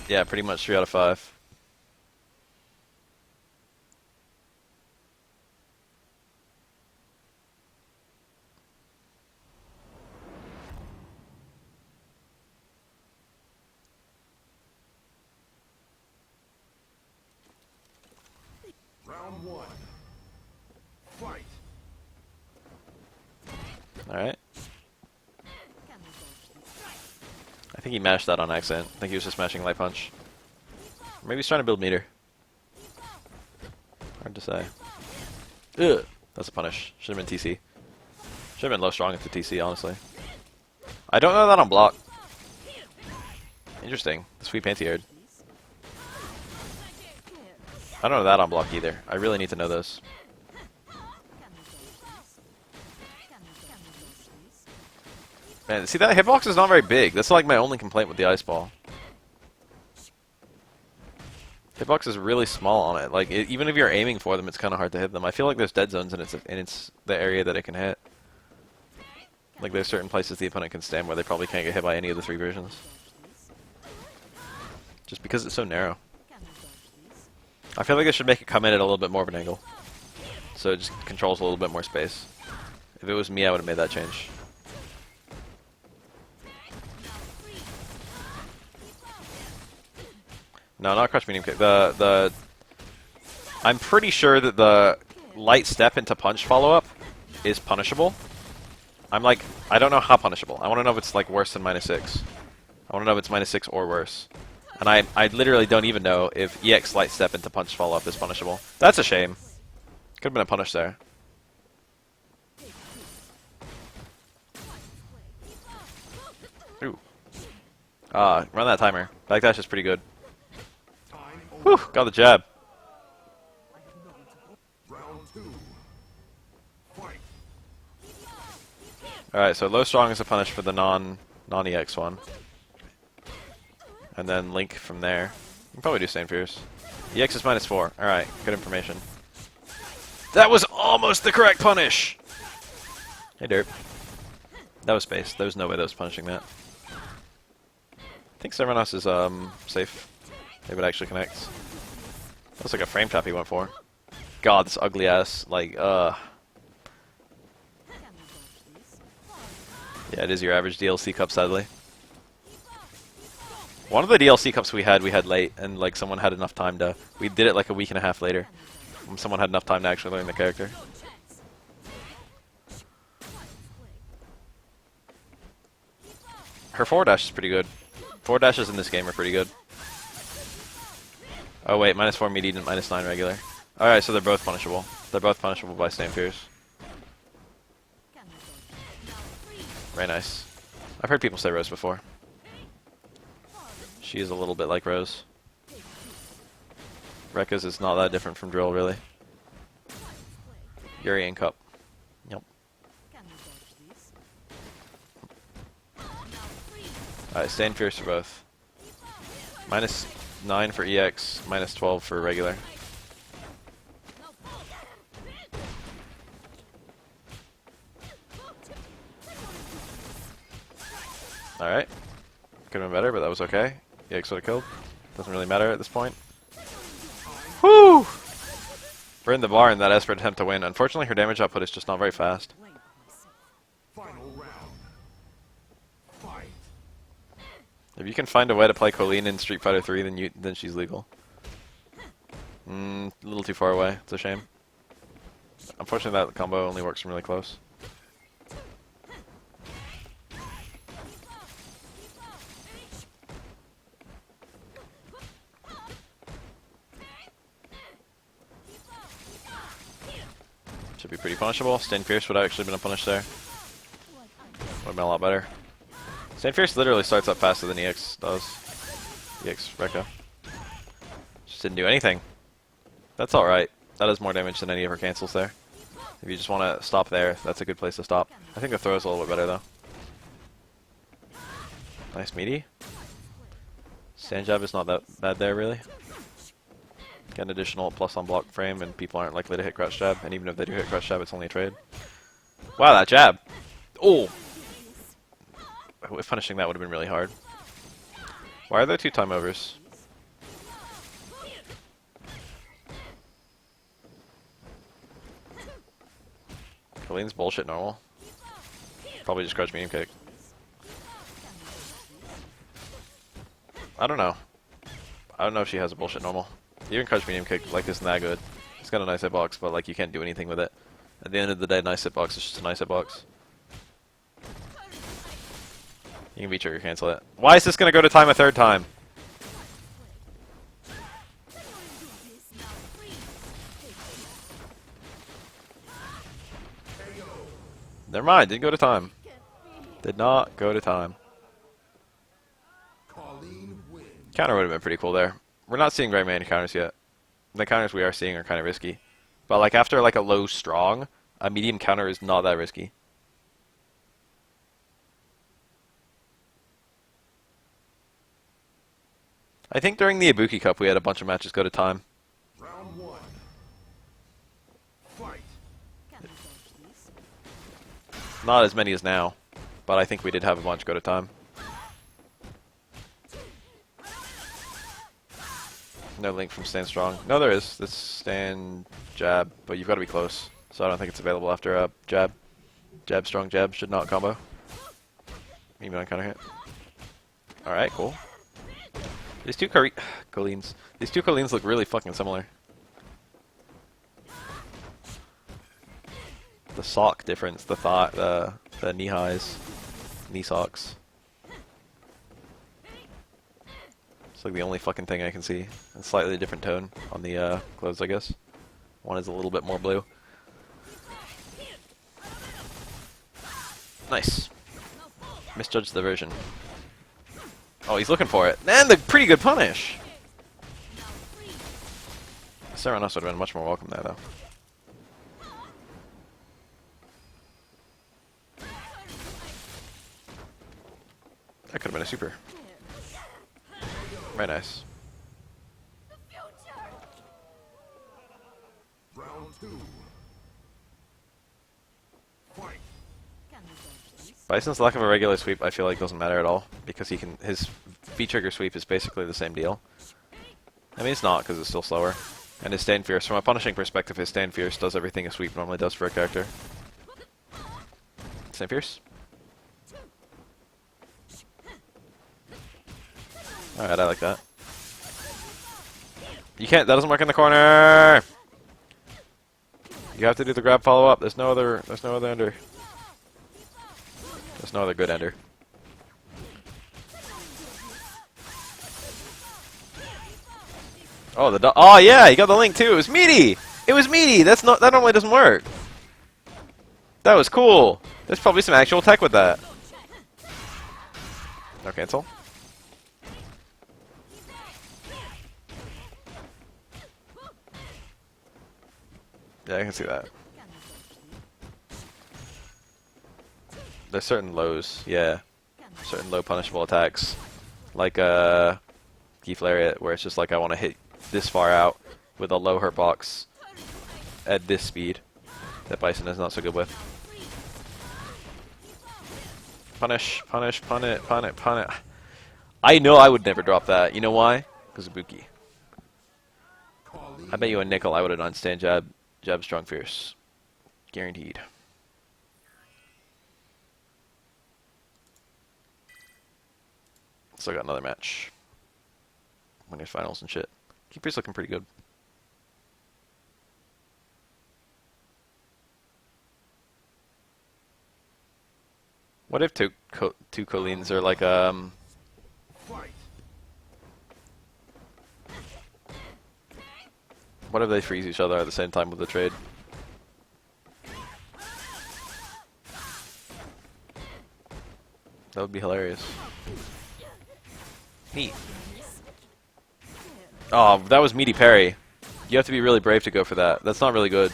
Yeah, pretty much 3 out of 5. Round 1. Fight. Alright. I think he mashed that on accident. I think he was just mashing light punch. Maybe he's trying to build meter. Hard to say. Ugh. That's a punish. Should have been TC. Should have been low strong at the TC, honestly. I don't know that on block. Interesting. The sweep anti-aired. I don't know that on block either. I really need to know this. Man, see that hitbox is not very big. That's like my only complaint with the ice ball. Hitbox is really small on it. Like even if you're aiming for them, it's kind of hard to hit them. I feel like there's dead zones and it's the area that it can hit. Like there's certain places the opponent can stand where they probably can't get hit by any of the 3 versions. Just because it's so narrow. I feel like they should make it come in at a little bit more of an angle. So it just controls a little bit more space. If it was me, I would have made that change. No, not crush medium kick. I'm pretty sure that the light step into punch follow-up is punishable. I don't know how punishable. I want to know if it's like worse than -6. I want to know if it's -6 or worse. And I literally don't even know if EX light step into punch follow-up is punishable. That's a shame. Could have been a punish there. Ooh. Run that timer. Backdash is pretty good. Whew, got the jab. Round 2. Fight. Alright, so low strong is a punish for the non-EX one. And then Link from there. You can probably do Stain Fierce. EX is -4. Alright, good information. That was almost the correct punish! Hey, Derp. That was space. There was no way that was punishing that. I think Servanos is safe. If it actually connects. Looks like a frame trap he went for. God, this ugly ass, like, Yeah, it is your average DLC cup, sadly. One of the DLC cups we had late, and like someone had enough time to... We did it like a week and a half later. When someone had enough time to actually learn the character. Her forward dash is pretty good. Forward dashes in this game are pretty good. Oh wait, -4 median and -9 regular. Alright, so they're both punishable. They're both punishable by Stain Fierce. Very nice. I've heard people say Rose before. She is a little bit like Rose. Rekka's is not that different from Drill, really. Yuri and Cup. Yep. Alright, Stain Fierce for both. -9 for EX, -12 for regular. Alright. Could have been better, but that was okay. EX would have killed. Doesn't really matter at this point. Whew! Burned the bar in that Esper attempt to win. Unfortunately, her damage output is just not very fast. Final round. Fight. If you can find a way to play Kolin in Street Fighter 3, then she's legal. A little too far away. It's a shame. Unfortunately, that combo only works from really close. Should be pretty punishable. Stain Fierce would have actually been a punish there. Would have been a lot better. Stain Fierce literally starts up faster than EX does. EX Rekka. Just didn't do anything. That's alright. That does more damage than any of her cancels there. If you just want to stop there, that's a good place to stop. I think the throw is a little bit better though. Nice meaty. Sand jab is not that bad there really. Get an additional plus on block frame and people aren't likely to hit crouch jab, and even if they do hit crouch jab, it's only a trade. Wow, that jab! Oh! If punishing that would have been really hard. Why are there 2 time overs? Kolin's bullshit normal. Probably just crouch medium kick. I don't know. I don't know if she has a bullshit normal. Even crouch medium kick like isn't that good. It's got a nice hitbox, but like you can't do anything with it. At the end of the day, nice hitbox is just a nice hitbox. You can V-trigger cancel it. Why is this gonna go to time a third time? Never mind, didn't go to time. Did not go to time. Kolin wins. Counter would have been pretty cool there. We're not seeing very many counters yet. The counters we are seeing are kind of risky. But like after like a low strong, a medium counter is not that risky. I think during the Ibuki Cup we had a bunch of matches go to time. Round one. Fight. Not as many as now, but I think we did have a bunch go to time. No link from stand strong. No, there is. This stand jab, but you've got to be close. So I don't think it's available after a jab. Jab strong jab should not combo. Even on counter hit. All right, cool. These two Kolins. These two Kolins look really fucking similar. The sock difference, the thigh, the knee highs, knee socks. It's like the only fucking thing I can see. A slightly different tone on the clothes, I guess. One is a little bit more blue. Nice. Misjudged the version. Oh, he's looking for it. And the pretty good punish! Serenos would have been much more welcome there, though. That could have been a super. Very nice. Round two. Fight. Bison's lack of a regular sweep, I feel like doesn't matter at all because he can. His V-trigger sweep is basically the same deal. I mean, it's not because it's still slower. And his stand fierce, from a punishing perspective, his stand fierce does everything a sweep normally does for a character. Stand fierce. Alright, I like that. You can't. That doesn't work in the corner. You have to do the grab follow up. There's no other. There's no other ender. There's no other good ender. Oh, oh yeah, you got the link too. It was meaty. It was meaty. That's not. That normally doesn't work. That was cool. There's probably some actual tech with that. No cancel. Yeah, I can see that. There's certain lows, yeah. Certain low punishable attacks. Like Keith Lariat, where it's just like I want to hit this far out with a low hurt box at this speed that Bison is not so good with. Punish, punish, pun it, pun it, pun it. I know I would never drop that. You know why? Because of Buki. I bet you a nickel I would have done stand jab, jab strong fierce. Guaranteed. Still got another match. Winners finals and shit. Keeper's looking pretty good. What if two Kolins are like Fight. what if they freeze each other at the same time with the trade? That would be hilarious. Neat. Oh, that was meaty parry. You have to be really brave to go for that. That's not really good.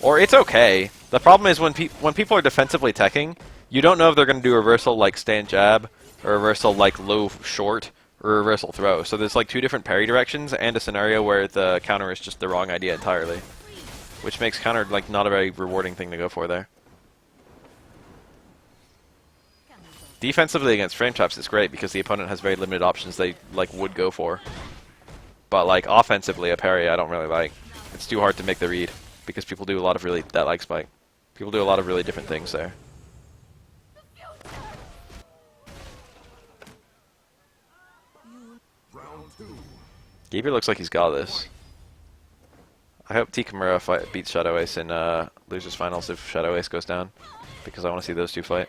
Or it's okay. The problem is when people are defensively teching, you don't know if they're going to do reversal like stand jab, or reversal like low short, or reversal throw. So there's like two different parry directions and a scenario where the counter is just the wrong idea entirely. Which makes counter like not a very rewarding thing to go for there. Defensively against frame traps, it's great because the opponent has very limited options they like would go for. But like offensively, a parry I don't really like. It's too hard to make the read because people do a lot of really that like spike. People do a lot of really different things there. Round 2. Gabriel looks like he's got this. I hope T. Kimura beats Shadow Ace in Losers Finals if Shadow Ace goes down, because I want to see those two fight.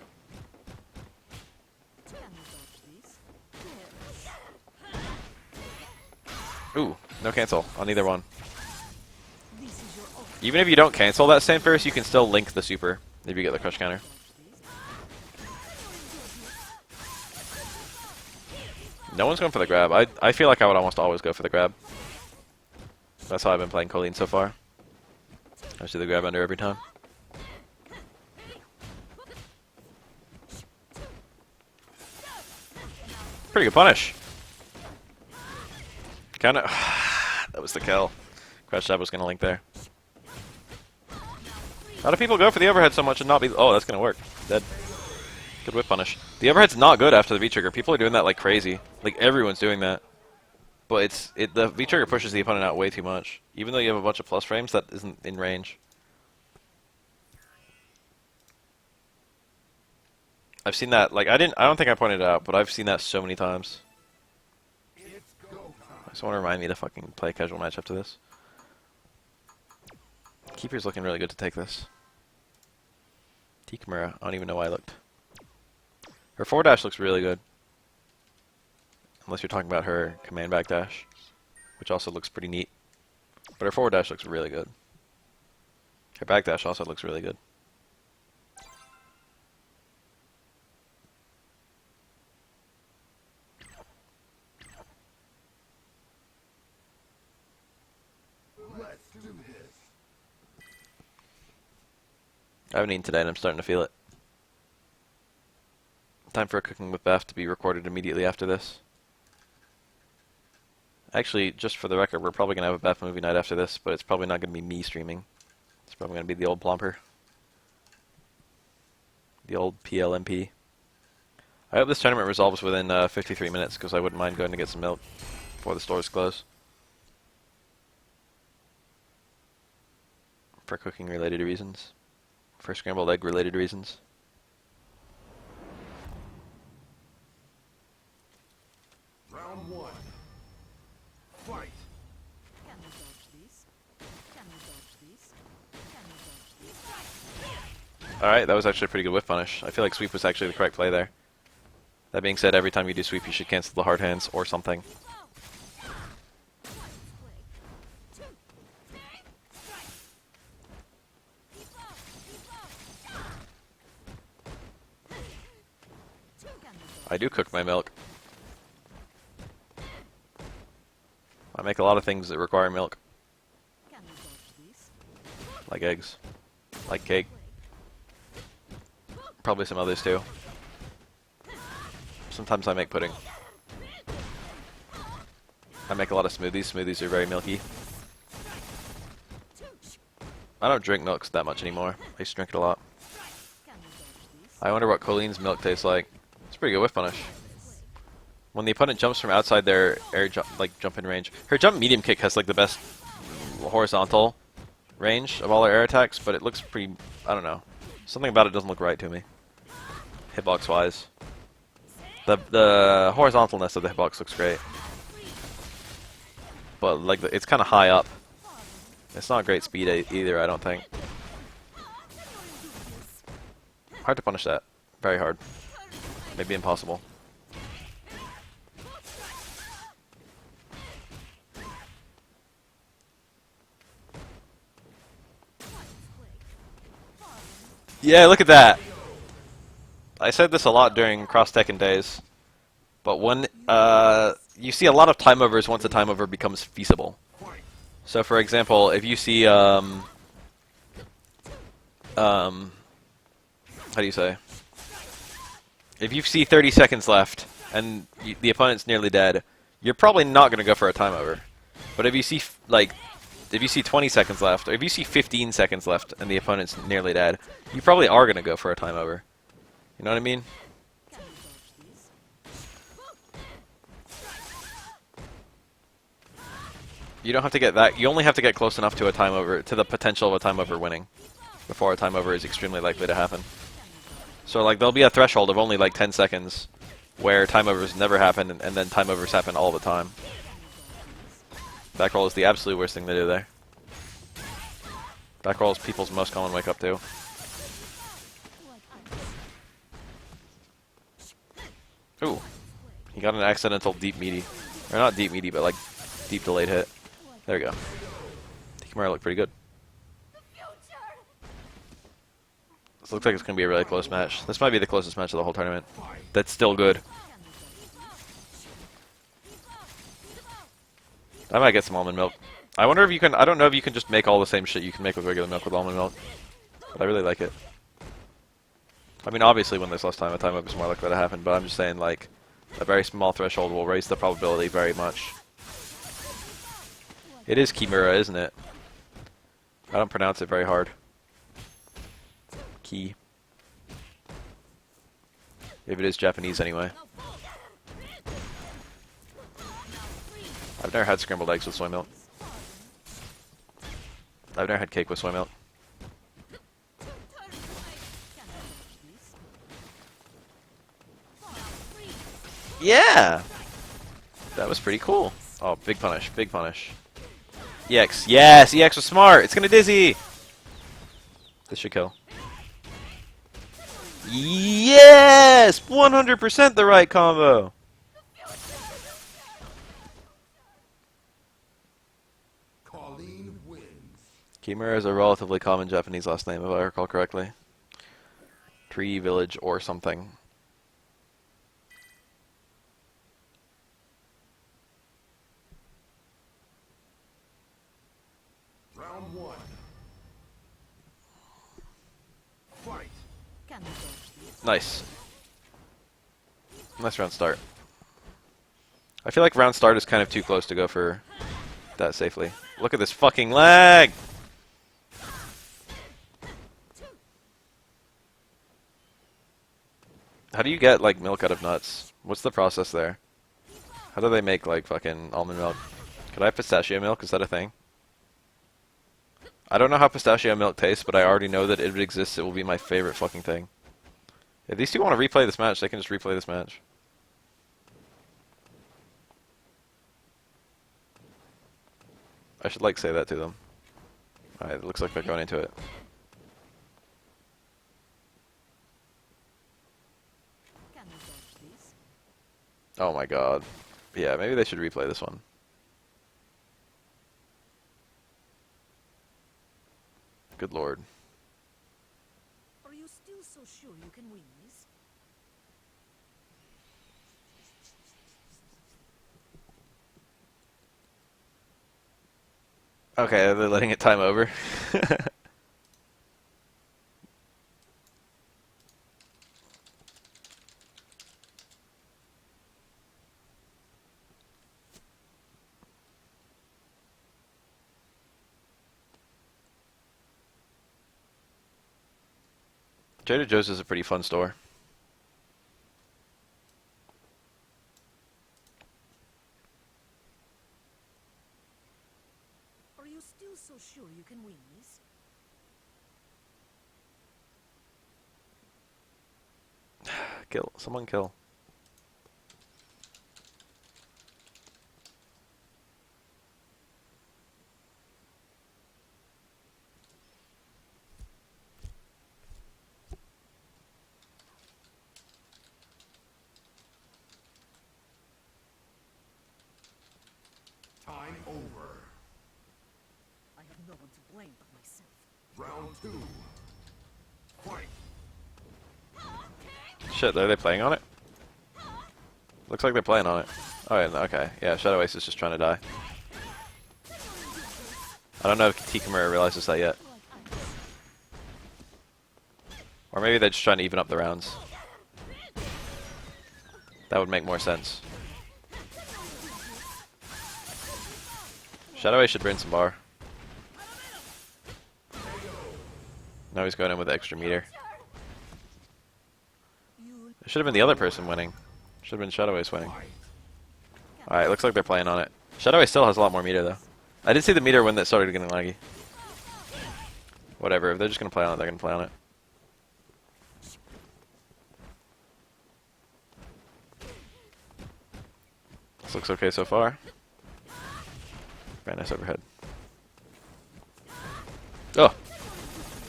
Ooh, no cancel on either one. Even if you don't cancel that same first, you can still link the super if you get the crush counter. No one's going for the grab. I feel like I would almost always go for the grab. That's how I've been playing Kolin so far. I see the grab under every time. Pretty good punish. Kinda. That was the kill. Crash Jab was gonna link there. How do people go for the overhead so much and not be... Oh, that's gonna work. Dead. Good whip punish. The overhead's not good after the V-trigger. People are doing that like crazy. Like, everyone's doing that. But the V-trigger pushes the opponent out way too much. Even though you have a bunch of plus frames, that isn't in range. I've seen that, like, I don't think I pointed it out, but I've seen that so many times. I just want to remind me to fucking play a casual match after this. Keeper's looking really good to take this. T. Kimura, I don't even know why I looked. Her forward dash looks really good. Unless you're talking about her command back dash, which also looks pretty neat. But her forward dash looks really good. Her back dash also looks really good. Let's do this. I haven't eaten today and I'm starting to feel it. Time for a cooking with Beth to be recorded immediately after this. Actually, just for the record, we're probably going to have a Beth movie night after this, but it's probably not going to be me streaming. It's probably going to be the old Plomper. The old PLMP. I hope this tournament resolves within 53 minutes, because I wouldn't mind going to get some milk before the stores close. For cooking related reasons. For scrambled egg related reasons. Round 1. Fight. Alright, that was actually a pretty good whiff punish. I feel like sweep was actually the correct play there. That being said, every time you do sweep, you should cancel the hard hands or something. I do cook my milk. I make a lot of things that require milk. Like eggs. Like cake. Probably some others too. Sometimes I make pudding. I make a lot of smoothies. Smoothies are very milky. I don't drink milk that much anymore. I used to drink it a lot. I wonder what Kolin's milk tastes like. It's a pretty good whiff punish. When the opponent jumps from outside their air jump in range. Her jump medium kick has like the best horizontal range of all her air attacks, but it looks pretty, I don't know. Something about it doesn't look right to me. Hitbox wise. The horizontalness of the hitbox looks great. But like it's kind of high up. It's not great speed either, I don't think. Hard to punish that. Very hard. Maybe impossible. Yeah, look at that. I said this a lot during Cross Tekken days, but when you see a lot of time overs once a time over becomes feasible. So, for example, if you see how do you say? If you see 30 seconds left and the opponent's nearly dead, you're probably not going to go for a time over. But if you see if you see 20 seconds left, or if you see 15 seconds left and the opponent's nearly dead, you probably are going to go for a time over. You know what I mean? You don't have to get that. You only have to get close enough to a time over, to the potential of a time over winning. before a time over is extremely likely to happen. So like there'll be a threshold of only like 10 seconds where time overs never happen and then time overs happen all the time. Back roll is the absolute worst thing to do there. Back roll is people's most common wake up too. Ooh. He got an accidental deep meaty. Or not deep meaty, but like deep delayed hit. There we go. Kimura looked pretty good. This looks like it's going to be a really close match. This might be the closest match of the whole tournament. That's still good. I might get some almond milk. I wonder if you can... I don't know if you can just make all the same shit you can make with regular milk with almond milk. But I really like it. I mean, obviously when there's less time, a time up is more likely to happen, but I'm just saying, like, a very small threshold will raise the probability very much. It is Kimura, isn't it? I don't pronounce it very hard. Ki. If it is Japanese anyway. I've never had scrambled eggs with soy milk. I've never had cake with soy milk. Yeah! That was pretty cool. Oh, big punish, big punish. EX, yes! EX was smart! It's gonna dizzy! This should kill. Yes! 100% the right combo! Kolin wins. Kimura is a relatively common Japanese last name, if I recall correctly. Tree, village, or something. Round one. Fight. Nice. Nice round start. I feel like round start is kind of too close to go for that safely. Look at this fucking lag! How do you get, like, milk out of nuts? What's the process there? How do they make, like, fucking almond milk? Could I have pistachio milk? Is that a thing? I don't know how pistachio milk tastes, but I already know that if it exists, it will be my favorite fucking thing. If these two want to replay this match, they can just replay this match. I should, like, say that to them. Alright, it looks like they're going into it. Oh my god. Yeah, maybe they should replay this one. Good lord. Are you still so sure you can win this? Okay, they're letting it time over. Trader Joe's is a pretty fun store. Are you still so sure you can win this? Kill. Someone kill. Time over. I have no one to blame but myself. Round two. Fight. Shit, are they playing on it? Looks like they're playing on it. Oh, yeah, okay. Yeah, Shadow Ace is just trying to die. I don't know if Kimura realizes that yet. Or maybe they're just trying to even up the rounds. That would make more sense. Shadow Ace should bring some bar. Now he's going in with extra meter. It should have been the other person winning. Should have been Shadow Ace winning. Alright, looks like they're playing on it. Shadow Ace still has a lot more meter though. I did see the meter when that started getting laggy. Whatever. If they're just gonna play on it, they're gonna play on it. This looks okay so far. Very nice overhead. Oh!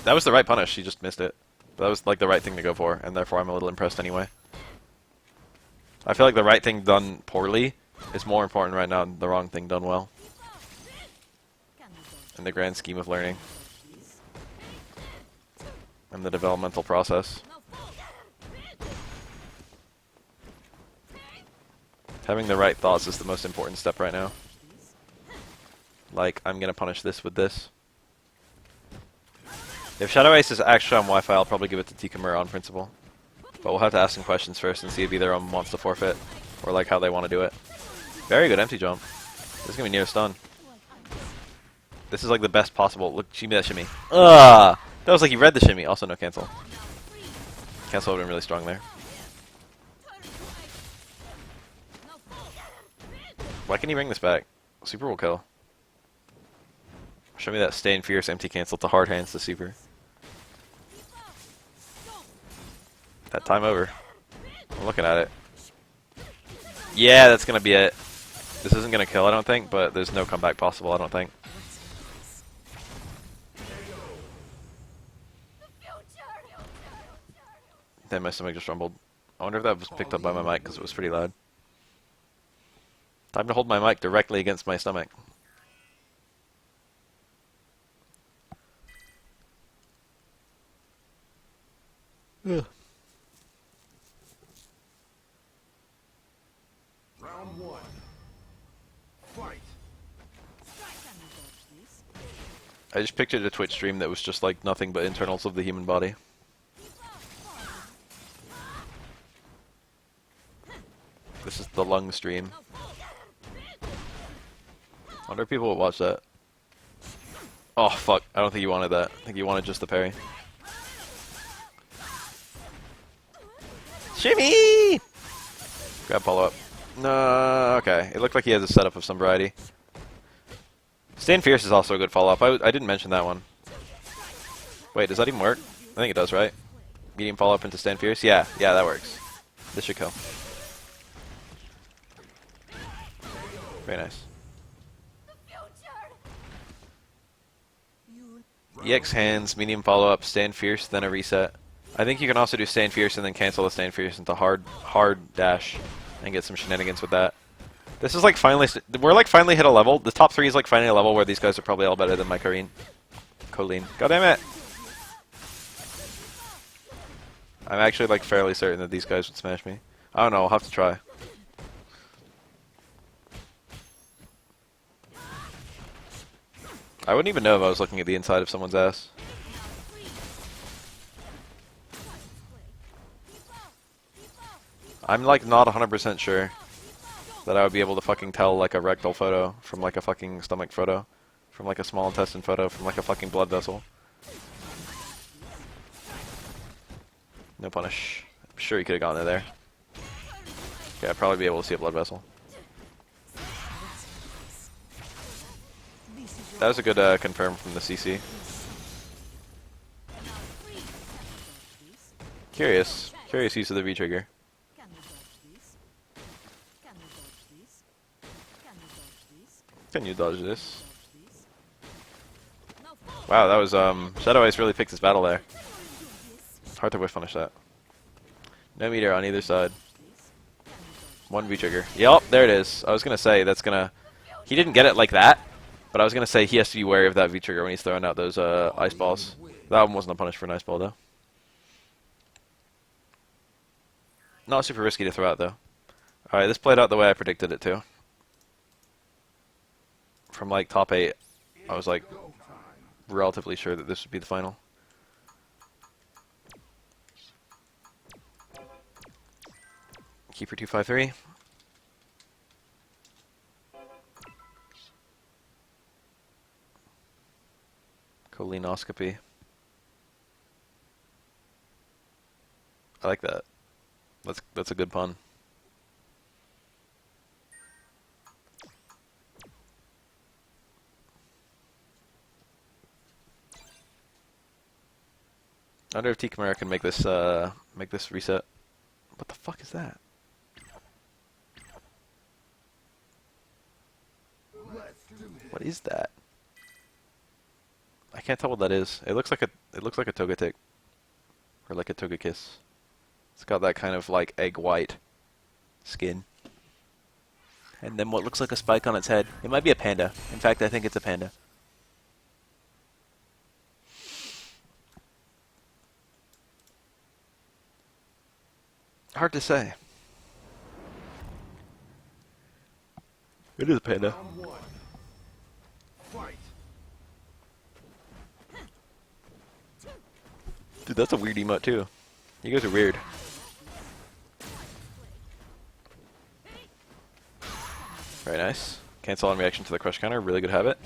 That was the right punish, he just missed it. But that was like the right thing to go for, and therefore I'm a little impressed anyway. I feel like the right thing done poorly is more important right now than the wrong thing done well. In the grand scheme of learning. And the developmental process. Having the right thoughts is the most important step right now. Like, I'm gonna punish this with this. If Shadow Ace is actually on Wi-Fi, I'll probably give it to T-Kimura on principle. But we'll have to ask some questions first and see if either of them wants to forfeit, or like how they want to do it. Very good empty jump. This is gonna be near stun. This is like the best possible. Look, shimmy that shimmy. Ugh! That was like he read the shimmy. Also no cancel. Cancel would have been really strong there. Why can he bring this back? Super will kill. Show me that stay and fierce empty cancel to hard hands to super. That time over. I'm looking at it. Yeah, that's gonna be it. This isn't gonna kill, I don't think, but there's no comeback possible, I don't think. Then my stomach just rumbled. I wonder if that was picked up by my mic because it was pretty loud. Time to hold my mic directly against my stomach. Ugh. Round one. Fight. I just pictured a Twitch stream that was just like nothing but internals of the human body. This is the lung stream. I wonder if people would watch that. Oh fuck, I don't think you wanted that. I think you wanted just the parry. Shimmy! Grab follow-up. No, okay. It looked like he has a setup of some variety. Stay and Fierce is also a good follow-up. I didn't mention that one. Wait, does that even work? I think it does, right? Medium follow-up into Stay and Fierce? Yeah, that works. This should kill. Very nice. EX hands, medium follow-up, stand fierce, then a reset. I think you can also do stand fierce and then cancel the stand fierce into hard dash and get some shenanigans with that. This is like finally, we're like finally hit a level. The top three is like finally a level where these guys are probably all better than my Kolin. God damn it! I'm actually like fairly certain that these guys would smash me. I don't know, I'll have to try. I wouldn't even know if I was looking at the inside of someone's ass. I'm like not 100% sure that I would be able to fucking tell like a rectal photo from like a fucking stomach photo, from like a small intestine photo, from like a fucking blood vessel. No punish. I'm sure he could have gotten there. Okay, I'd probably be able to see a blood vessel. That was a good confirm from the CC. Curious use of the V-trigger. Can you dodge this? Wow, that was Shadow Ice really picked his battle there. Hard to whiff punish that. No meter on either side. One V-trigger. Yup, there it is. I was gonna say that's gonna. He didn't get it like that. But I was going to say he has to be wary of that V-trigger when he's throwing out those ice balls. That one wasn't a punish for an ice ball, though. Not super risky to throw out, though. Alright, this played out the way I predicted it to. From, like, top 8, I was, like, relatively sure that this would be the final. Keeper 253. Kolinoscopy. I like that. That's a good pun. I wonder if T Camara can make this reset. What the fuck is that? What is that? I can't tell what that is. It looks like a Togetic. Or like a Togekiss. It's got that kind of like egg white skin. And then what looks like a spike on its head. It might be a panda. In fact, I think it's a panda. Hard to say. It is a panda. Round one. Fight. Dude, that's a weird emote too. You guys are weird. Very nice. Cancel on reaction to the crush counter. Really good habit.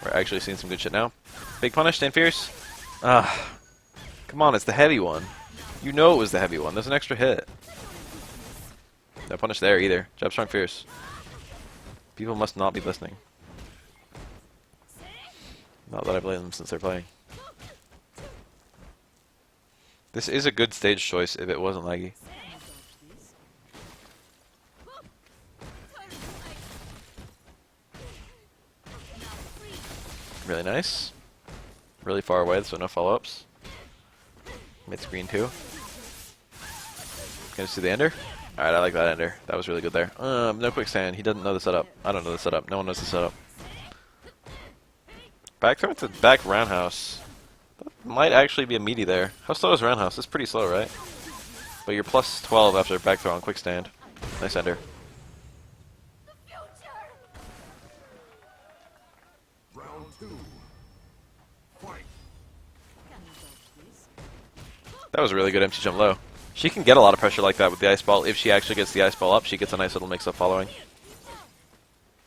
We're actually seeing some good shit now. Big punish, stand fierce. Ah, come on, it's the heavy one. You know it was the heavy one. There's an extra hit. No punish there either. Jab strong fierce. People must not be listening. Not that I blame them since they're playing. This is a good stage choice if it wasn't laggy. Really nice. Really far away, so no follow-ups. Mid screen too. Can you see the ender? Alright, I like that ender. That was really good there. No quick stand. He doesn't know the setup. I don't know the setup. No one knows the setup. Back throw to back roundhouse. That might actually be a meaty there. How slow is roundhouse? It's pretty slow, right? But you're plus 12 after back throw on quick stand. Nice ender. Round two. Fight. That was a really good empty jump low. She can get a lot of pressure like that with the ice ball. If she actually gets the ice ball up, she gets a nice little mix-up following.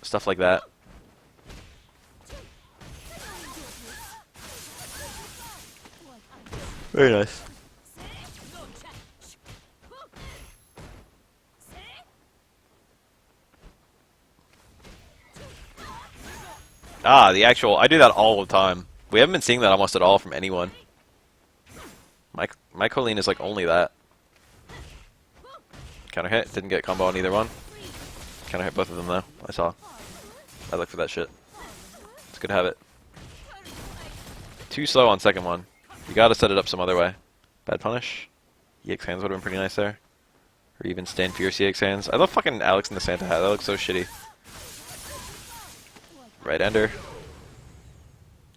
Stuff like that. Very nice. Ah, the actual... I do that all the time. We haven't been seeing that almost at all from anyone. My Kolin is like only that. Counter hit. Didn't get combo on either one. Counter hit both of them though. I saw. I look for that shit. It's good to have it. Too slow on second one. You gotta set it up some other way. Bad punish. EX hands would have been pretty nice there. Or even stand fierce EX hands. I love fucking Alex in the Santa hat. That looks so shitty. Right ender.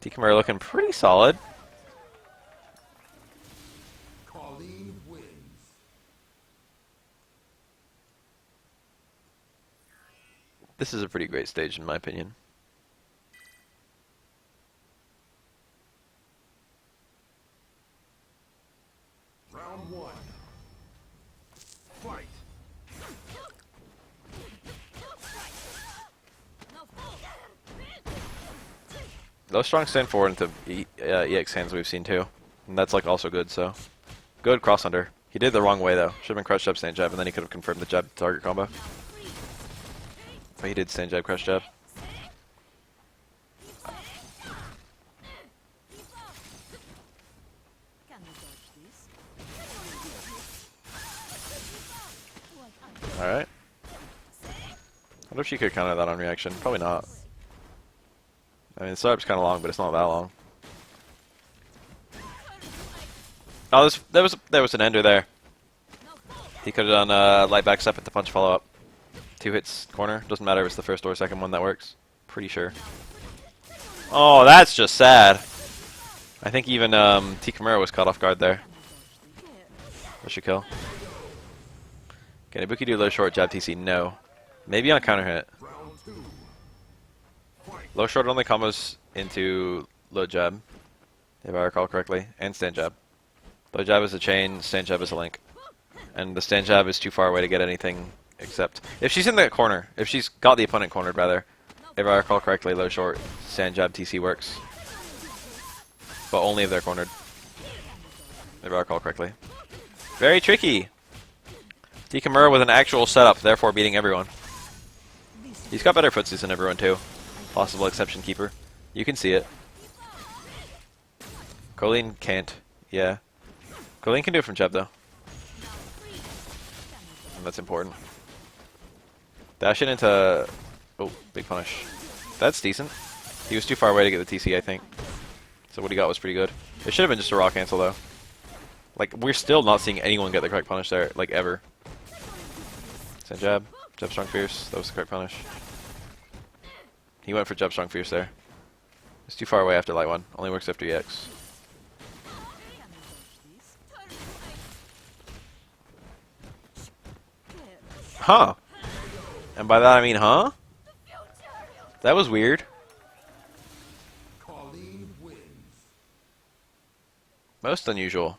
T Camara looking pretty solid. Kolin wins. This is a pretty great stage in my opinion. Round one. Fight. Those strong stand forward into EX hands we've seen too. And that's like also good, so. Good cross under. He did it the wrong way though. Should have been crush jab, stand jab, and then he could have confirmed the jab target combo. But he did stand jab, crush jab. Alright. I wonder if she could counter that on reaction. Probably not. I mean, the setup's kind of long, but it's not that long. Oh, there was an ender there. He could have done light back step at the punch follow up. 2 hits corner. Doesn't matter if it's the first or second one that works. Pretty sure. Oh, that's just sad. I think even T Camara was caught off guard there. That should kill. Can Ibuki do low short jab TC? No. Maybe on counter hit. Round two. Fight. Low short only combos into low jab, if I recall correctly, and stand jab. Low jab is a chain, stand jab is a link. And the stand jab is too far away to get anything except... If she's in the corner, if she's got the opponent cornered rather, if I recall correctly, low short, stand jab TC works. But only if they're cornered. If I recall correctly. Very tricky! T Camara with an actual setup, therefore beating everyone. He's got better footsies than everyone too. Possible exception keeper. You can see it. Kolin can't Yeah. Kolin can do it from Jeb, though. And that's important. Dash it into... Oh, big punish. That's decent. He was too far away to get the TC, I think. So what he got was pretty good. It should have been just a raw cancel, though. Like, we're still not seeing anyone get the correct punish there, like, ever. Send jab. Jab strong fierce. That was the correct punish. He went for jab strong fierce there. It's too far away after light one. Only works after EX. Huh. And by that I mean, huh? That was weird. Colleen wins. Most unusual.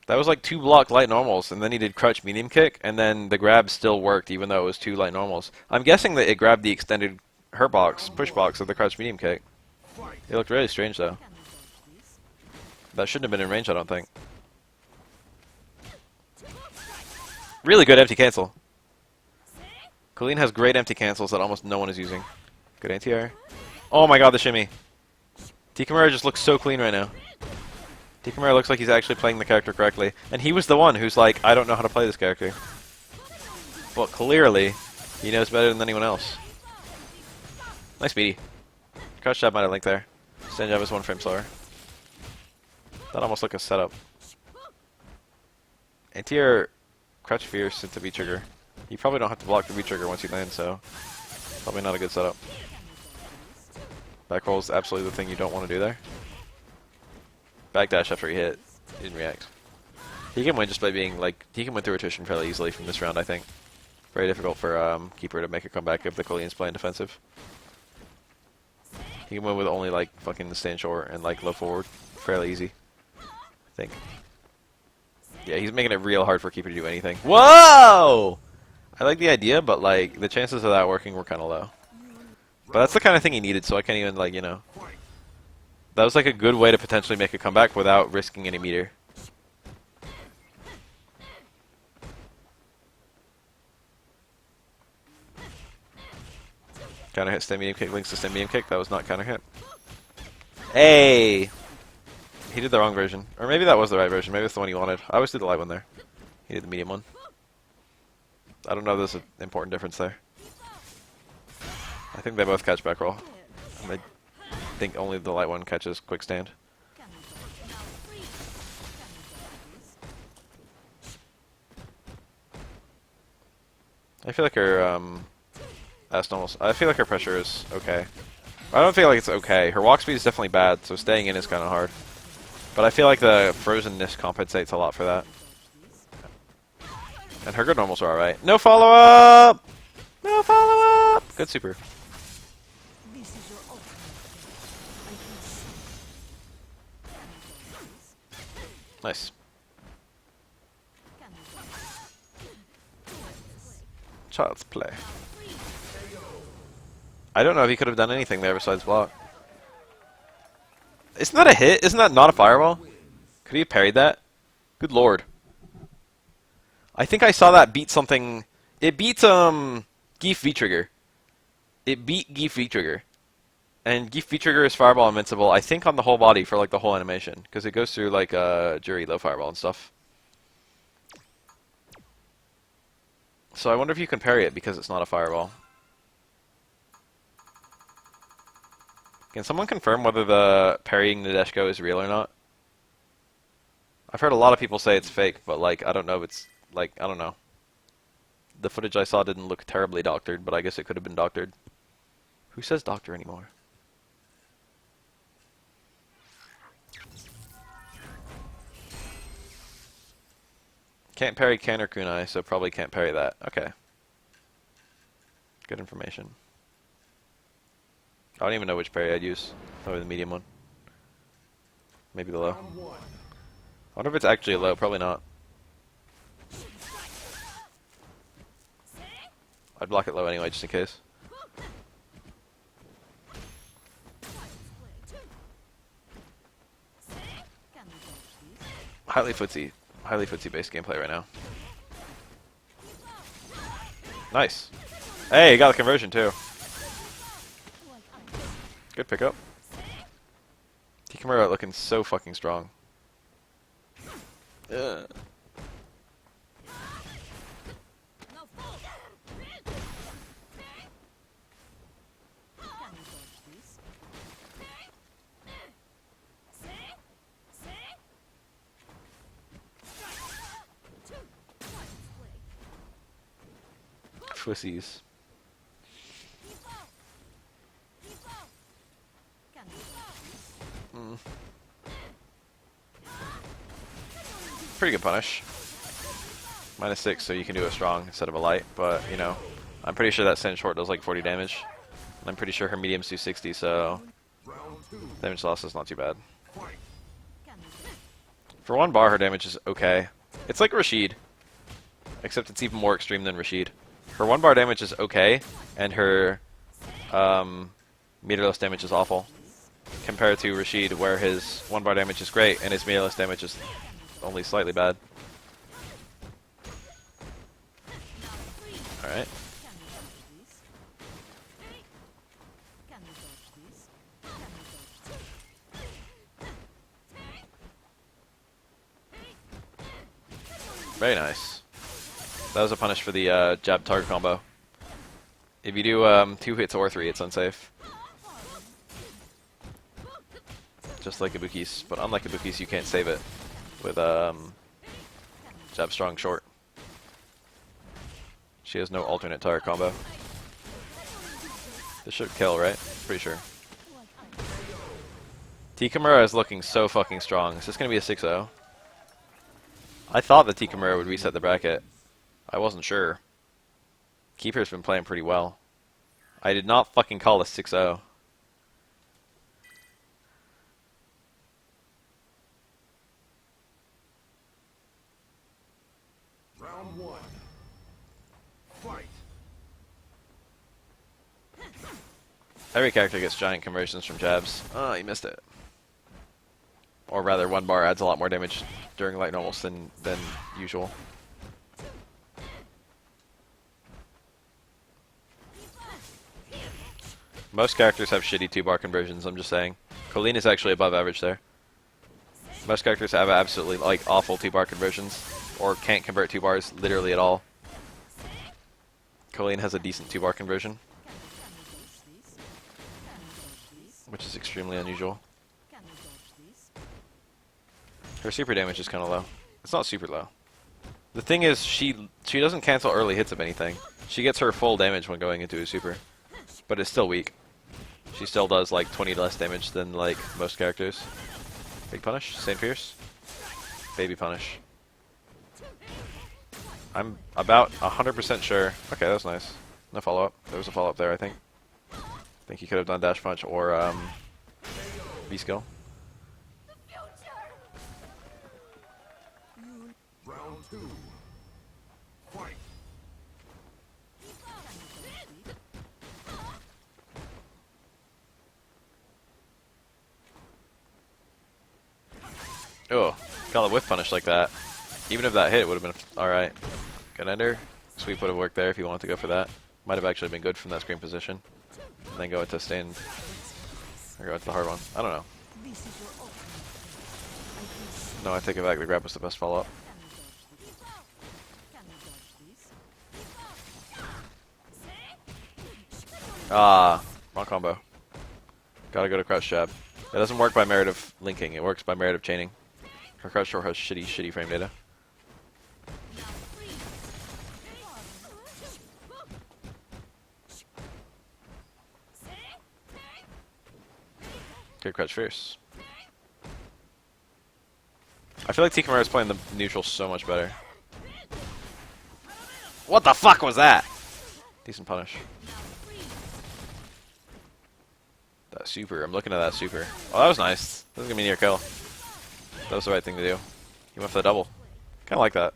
That was like 2 block light normals, and then he did crutch medium kick, and then the grab still worked even though it was 2 light normals. I'm guessing that it grabbed the extended hurt box, push box of the crutch medium kick. It looked really strange though. That shouldn't have been in range, I don't think. Really good empty cancel. Kolin has great empty cancels that almost no one is using. Good anti-air. Oh my god, the shimmy. T-Kimura just looks so clean right now. T-Kimura looks like he's actually playing the character correctly. And he was the one who's like, I don't know how to play this character. Well, clearly, he knows better than anyone else. Nice speedy. Crouch jab might have linked there. Stand jab is 1 frame slower. That almost looked a setup. Anti-air crouch fierce into V-trigger. You probably don't have to block the V-trigger once you land, so probably not a good setup. Back roll is absolutely the thing you don't want to do there. Backdash after he hit. He didn't react. He can win just by being like, he can win through attrition fairly easily from this round, I think. Very difficult for Keeper to make a comeback if the Kolin's playing defensive. He can win with only like fucking stand short and like low forward. Fairly easy. I think. Yeah, he's making it real hard for Keeper to do anything. Whoa! I like the idea, but like the chances of that working were kind of low. But that's the kind of thing he needed, so I can't even like, you know. That was like a good way to potentially make a comeback without risking any meter. Counter hit, stand medium kick, links to stand medium kick. That was not counter hit. Hey! He did the wrong version. Or maybe that was the right version. Maybe it's the one he wanted. I always did the light one there. He did the medium one. I don't know if there's an important difference there. I think they both catch back roll. And I think only the light one catches quick stand. I feel like her I feel like her pressure is okay. I don't feel like it's okay. Her walk speed is definitely bad, so staying in is kind of hard. But I feel like the frozenness compensates a lot for that. And her good normals are alright. No follow-up! No follow-up! Good super. This is your ultimate. I can see. Nice. Child's play. I don't know if he could have done anything there besides block. Isn't that a hit? Isn't that not a fireball? Could he have parried that? Good lord. I think I saw that beat something. It beat Geef V-Trigger. It beat Geef V-Trigger. And Geef V-Trigger is fireball invincible, I think on the whole body for like the whole animation. Because it goes through like jury low fireball and stuff. So I wonder if you can parry it because it's not a fireball. Can someone confirm whether the parrying Nadeshko is real or not? I've heard a lot of people say it's fake, but like I don't know if it's like I don't know. The footage I saw didn't look terribly doctored, but I guess it could have been doctored. Who says doctor anymore? Can't parry counter kunai, so probably can't parry that. Okay. Good information. I don't even know which parry I'd use. Probably the medium one. Maybe the low. I wonder if it's actually a low. Probably not. I'd block it low anyway, just in case. Highly footsie based gameplay right now. Nice. Hey, got the conversion too. Good pickup. Kikamura looking so fucking strong. Ugh. No fool. Can you dodge this? Twissies. Can you dodge this? Pretty good punish. -6, so you can do a strong instead of a light, but, you know, I'm pretty sure that Sand Short does like 40 damage. And I'm pretty sure her mediums do 60, so Round 2. damage loss is not too bad. Fight. Can you dodge? For 1 bar, her damage is okay. It's like Rashid, except it's even more extreme than Rashid. Her 1 bar damage is okay, and her meterless damage is awful. Compared to Rashid, where his 1 bar damage is great, and his meterless damage is only slightly bad. Alright. Can you dodge this? Can you dodge this? Can you dodge this? Very nice. That was a punish for the jab target combo. If you do 2 hits or 3, it's unsafe. Just like Ibuki's, but unlike Ibuki's, you can't save it with jab strong short. She has no alternate target combo. This should kill, right? Pretty sure. T-Kimura is looking so fucking strong. Is this gonna be a 6-0? I thought the T-Kimura would reset the bracket. I wasn't sure. Keeper's been playing pretty well. I did not fucking call a 6-0. Round 1. Fight. Every character gets giant conversions from jabs. Oh, you missed it. Or rather, 1 bar adds a lot more damage during light normals than usual. Most characters have shitty 2 bar conversions, I'm just saying. Kolin is actually above average there. Most characters have absolutely like awful 2 bar conversions, or can't convert 2 bars literally at all. Kolin has a decent 2 bar conversion, Can you dodge this? Can you dodge this? which is extremely unusual. Can you dodge this? Her super damage is kind of low. It's not super low. The thing is, she doesn't cancel early hits of anything. She gets her full damage when going into a super, but it's still weak. She still does like 20 less damage than like most characters. Big punish, St. Pierce, baby punish. I'm about 100% sure. Okay, that was nice. No follow up. There was a follow up there, I think. I think he could have done dash punch or V skill. Round 2. Fight. Oh, got a whiff punish like that. Even if that hit, it would have been alright. Good ender. Sweep would have worked there if you wanted to go for that. Might have actually been good from that screen position. And then go into stand. Or go into the hard one. I don't know. This is your ultimate. No, I take it back. The grab was the best follow up. Can you dodge this? Ah, wrong combo. Gotta go to crouch jab. It doesn't work by merit of linking. It works by merit of chaining. Her crouch short has shitty frame data. Good crouch fierce. I feel like T-Kimura is playing the neutral so much better. What the fuck was that? Decent punish. That super. I'm looking at that super. Oh, that was nice. This is gonna be near kill. That was the right thing to do. He went for the double. Kind of like that.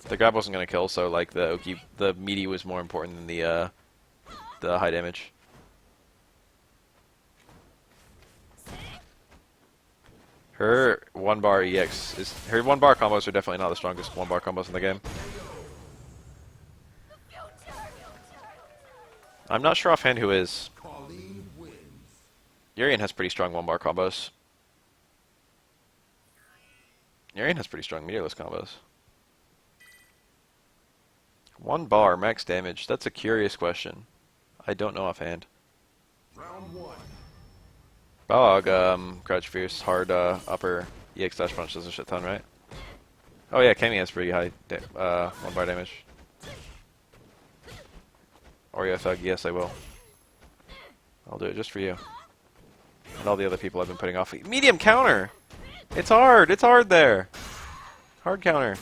The grab wasn't gonna kill, so like the meaty was more important than the high damage. Her 1 bar EX is her 1 bar combos are definitely not the strongest 1 bar combos in the game. I'm not sure offhand who is. Kolin wins. Urian has pretty strong one-bar combos. Urian has pretty strong meterless combos. 1 bar, max damage. That's a curious question. I don't know offhand. Round 1. Balrog, Crouch Fierce, hard upper, EX Dash Punch does a shit ton, right? Oh yeah, Kami has pretty high 1 bar damage. Oreo Thug, yes I will. I'll do it just for you. And all the other people I've been putting off. Medium counter! It's hard there! Hard counter.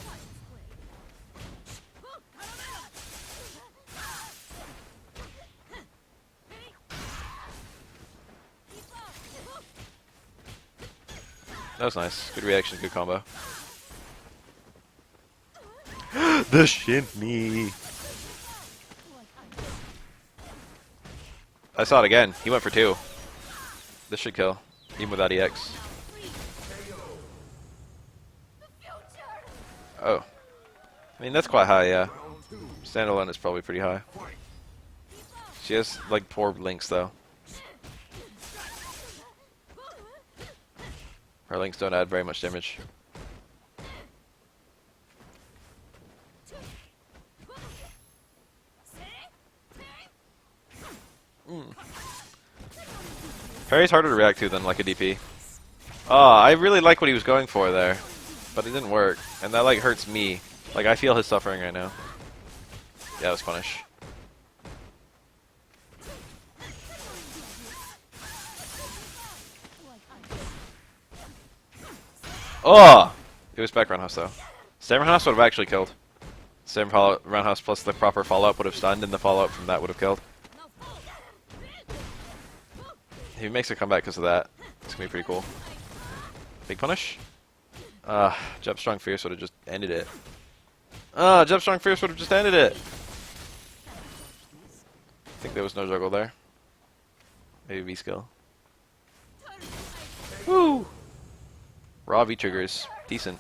That was nice. Good reaction, good combo. The shimmy! I saw it again. He went for 2. This should kill, even without EX. Oh. I mean, that's quite high, yeah. Standalone is probably pretty high. She has, like, poor links, though. Her links don't add very much damage. Parry's harder to react to than, like, a DP. Oh, I really like what he was going for there. But it didn't work. And that, like, hurts me. Like, I feel his suffering right now. Yeah, it was punish. Oh! It was back roundhouse, though. Stem roundhouse would have actually killed. Stem roundhouse plus the proper follow-up would have stunned, and the follow-up from that would have killed. If he makes a comeback because of that, it's going to be pretty cool. Big punish? Jump Strong Fierce would have just ended it. Jump Strong Fierce would have just ended it! I think there was no juggle there. Maybe V-skill. Woo! Raw V-triggers. Decent.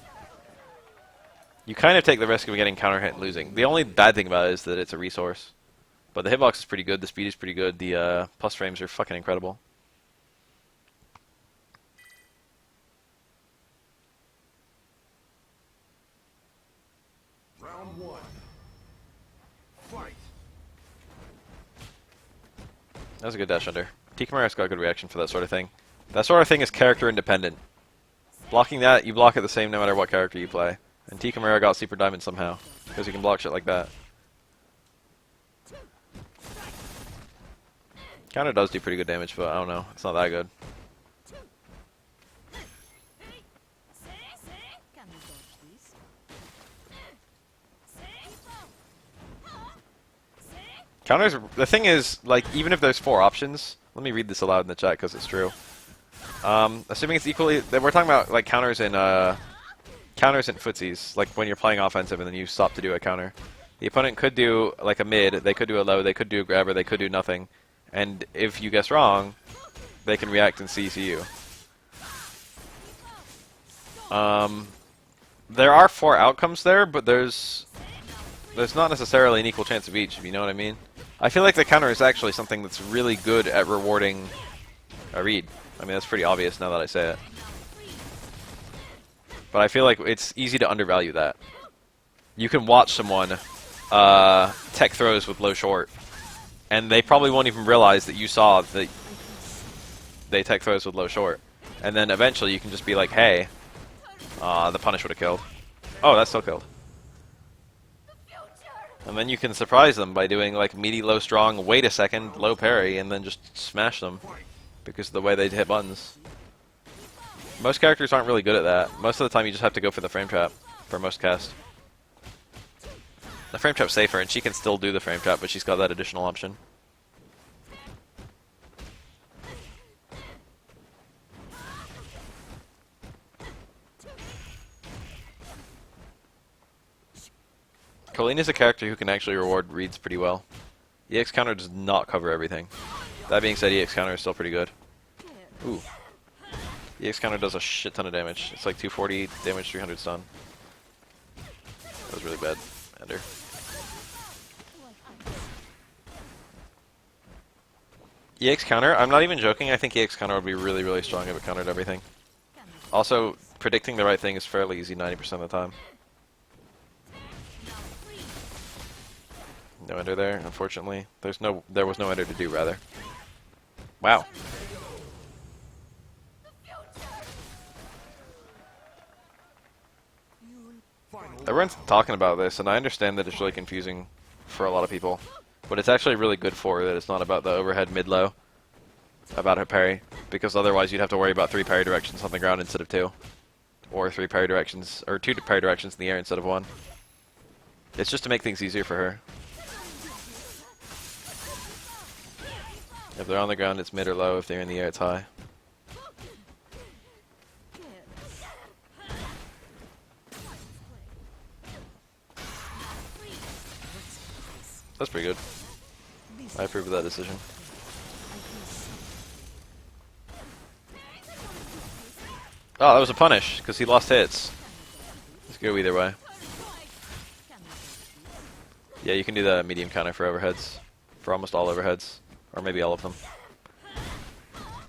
You kind of take the risk of getting counter hit and losing. The only bad thing about it is that it's a resource. But the hitbox is pretty good, the speed is pretty good, the plus frames are fucking incredible. Round 1. Fight. That was a good dash under. T-Camara's got a good reaction for that sort of thing. That sort of thing is character independent. Blocking that, you block it the same no matter what character you play. And T-Camara got Super Diamond somehow, because he can block shit like that. Counter does do pretty good damage, but I don't know. It's not that good. Counters, the thing is, like, even if there's 4 options, let me read this aloud in the chat because it's true. Assuming it's equally, we're talking about like counters in footsies, like when you're playing offensive and then you stop to do a counter. The opponent could do like a mid, they could do a low, they could do a grabber, they could do nothing, and if you guess wrong, they can react and CC you. There are 4 outcomes there, but there's not necessarily an equal chance of each, if you know what I mean. I feel like the counter is actually something that's really good at rewarding a read. I mean, that's pretty obvious now that I say it. But I feel like it's easy to undervalue that. You can watch someone tech throws with low short, and they probably won't even realize that you saw that they tech throws with low short. And then eventually you can just be like, hey, the punish would have killed. Oh, that still killed. And then you can surprise them by doing like meaty, low, strong, wait a second, low parry, and then just smash them. Because of the way they hit buttons. Most characters aren't really good at that. Most of the time you just have to go for the frame trap for most cast. The frame trap's safer and she can still do the frame trap, but she's got that additional option. Kolin is a character who can actually reward reads pretty well. EX counter does not cover everything. That being said, EX counter is still pretty good. Ooh. EX counter does a shit ton of damage. It's like 240 damage, 300 stun. That was really bad. Ender. EX counter? I'm not even joking. I think EX counter would be really, really strong if it countered everything. Also, predicting the right thing is fairly easy 90% of the time. No ender there, unfortunately. There was no ender to do, rather. Wow. Everyone's talking about this, and I understand that it's really confusing for a lot of people. But it's actually really good for that it's not about the overhead mid-low, about a parry, because otherwise you'd have to worry about 3 parry directions on the ground instead of 2. Or 3 parry directions, or 2 parry directions in the air instead of 1. It's just to make things easier for her. If they're on the ground, it's mid or low. If they're in the air, it's high. That's pretty good. I approve of that decision. Oh, that was a punish, because he lost hits. Let's go either way. Yeah, you can do the medium counter for overheads. For almost all overheads. Or maybe all of them.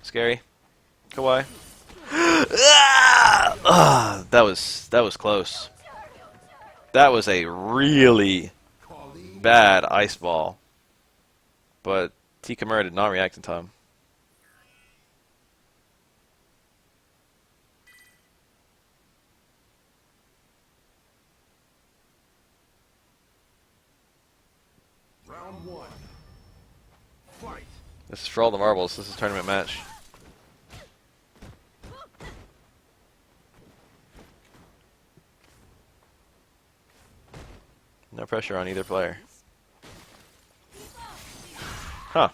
Scary. Kawaii. That was close. That was a really bad ice ball. But T. Kimura did not react in time. Round 1. Fight. This is for all the marbles. This is a tournament match. No pressure on either player. Huh.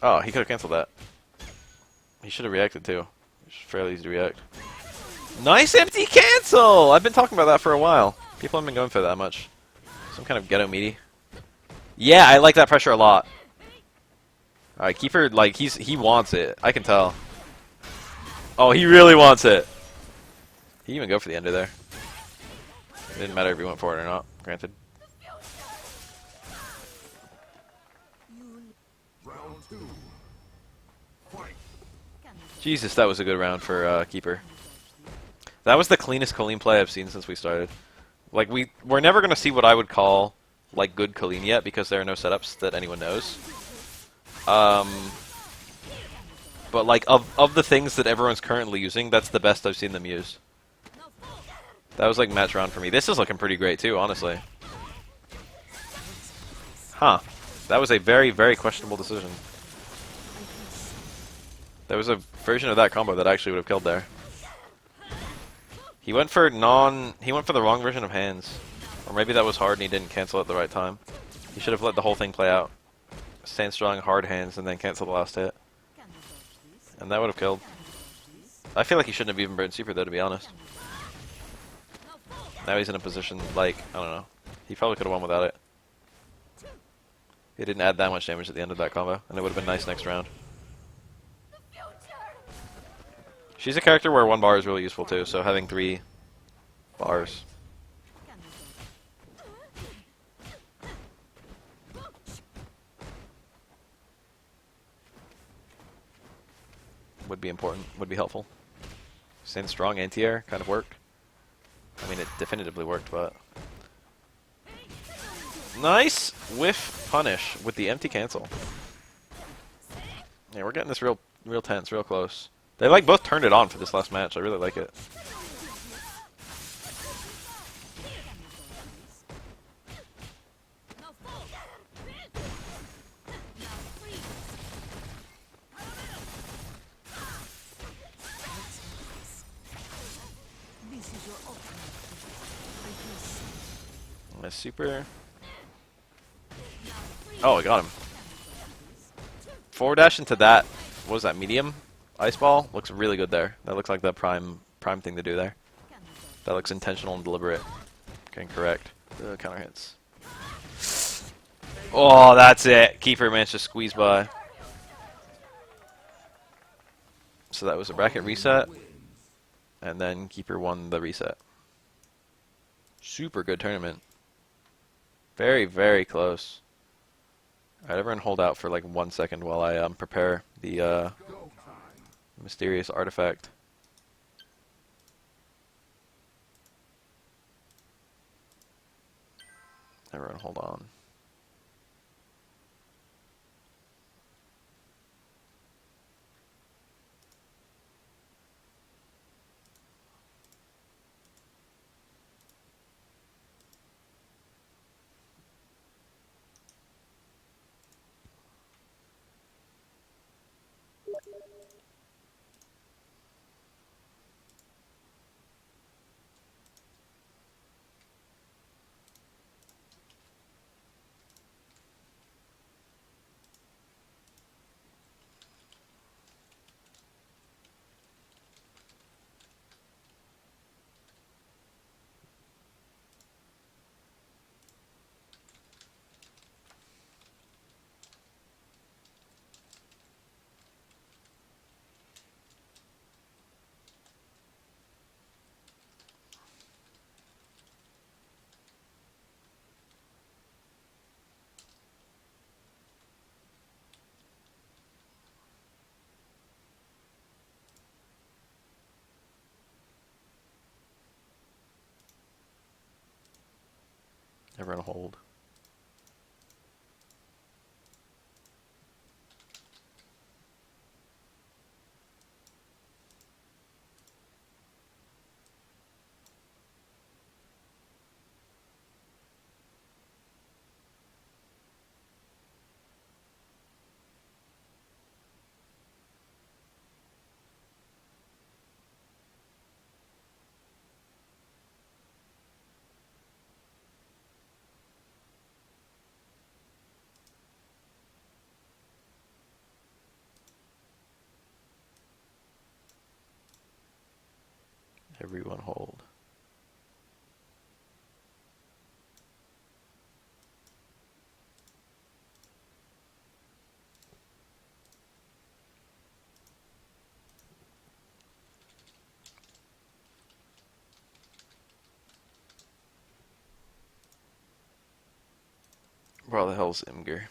Oh, he could have canceled that. He should have reacted too. It's fairly easy to react. Nice empty cancel! I've been talking about that for a while. People haven't been going for that much. Some kind of ghetto meaty. Yeah, I like that pressure a lot. Alright, Keeper, like, he wants it. I can tell. Oh, he really wants it. He even go for the ender there. It didn't matter if he went for it or not, granted. Round 2. Fight. Jesus, that was a good round for Keeper. That was the cleanest Kolin play I've seen since we started. Like, we're never going to see what I would call, like, good Kolin yet, because there are no setups that anyone knows. But, like, of the things that everyone's currently using, that's the best I've seen them use. That was, like, match round for me. This is looking pretty great, too, honestly. Huh. That was a very, very questionable decision. There was a version of that combo that actually would have killed there. He went for the wrong version of hands. Or maybe that was hard and he didn't cancel at the right time. He should have let the whole thing play out. Stand strong, hard hands, and then cancel the last hit. And that would have killed. I feel like he shouldn't have even burned super though, to be honest. Now he's in a position, like, I don't know. He probably could have won without it. He didn't add that much damage at the end of that combo, and it would have been nice next round. She's a character where 1 bar is really useful too, so having 3 bars. Would be important, would be helpful. Stand strong anti-air kind of worked. I mean, it definitively worked, but... Nice whiff punish with the empty cancel. Yeah, we're getting this real tense, real close. They like both turned it on for this last match. I really like it. Miss super. Oh, I got him. Forward dash into that. What was that? Medium ice ball looks really good there. That looks like the prime thing to do there. That looks intentional and deliberate. Getting correct. Counter hits. Oh, that's it. Keeper managed to squeeze by. So that was a bracket reset, and then Keeper won the reset. Super good tournament. Very, very close. Alright, everyone hold out for like 1 second while I prepare the Go time. mysterious artifact. Everyone hold on. Everyone hold. Everyone hold. Where the hell's Imgur?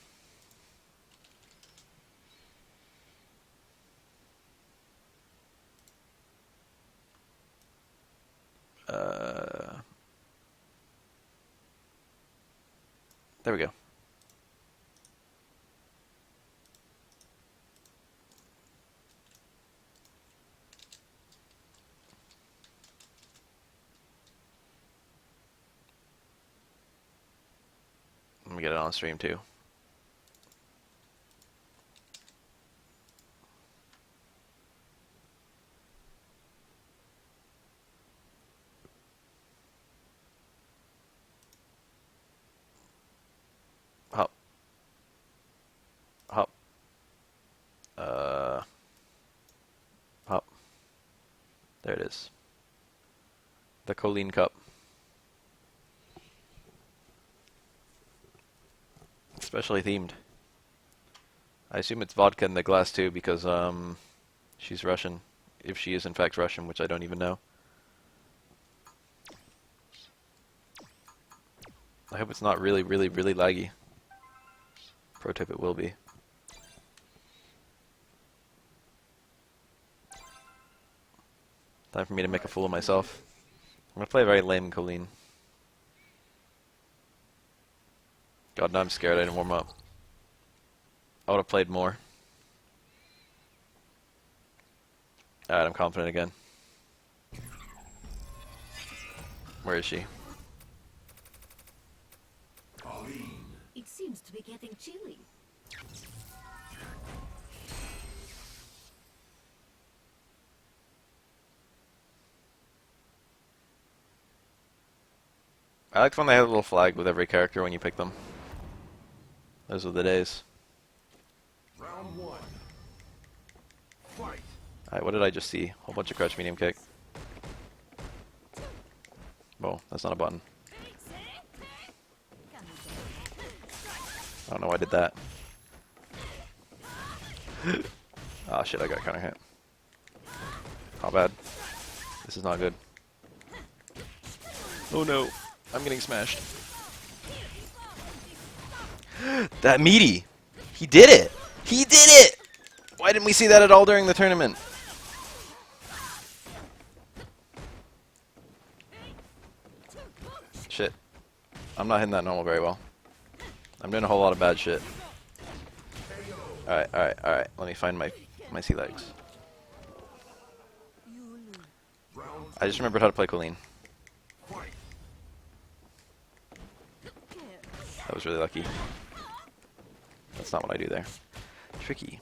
There we go. Let me get it on stream too. Hop. Hop. Hop. There it is. The Kolin Kup. Specially themed. I assume it's vodka in the glass too because she's Russian. If she is in fact Russian, which I don't even know. I hope it's not really, really, really laggy. Pro tip, it will be. Time for me to make a fool of myself. I'm gonna play a very lame Kolin. God, now I'm scared I didn't warm up. I would have played more. Alright, I'm confident again. Where is she? It seems to be getting chilly. I liked when they had a little flag with every character when you pick them. Those were the days. Round one. Fight. Alright, what did I just see? A whole bunch of crouch medium kick. Whoa, that's not a button. I don't know why I did that. Ah, shit, I got counter hit. Not bad. This is not good. Oh no, I'm getting smashed. That meaty! He did it! He did it! Why didn't we see that at all during the tournament? Shit. I'm not hitting that normal very well. I'm doing a whole lot of bad shit. Alright, alright, alright. Let me find my sea legs. I just remembered how to play Kolin. That was really lucky. That's not what I do there. Tricky.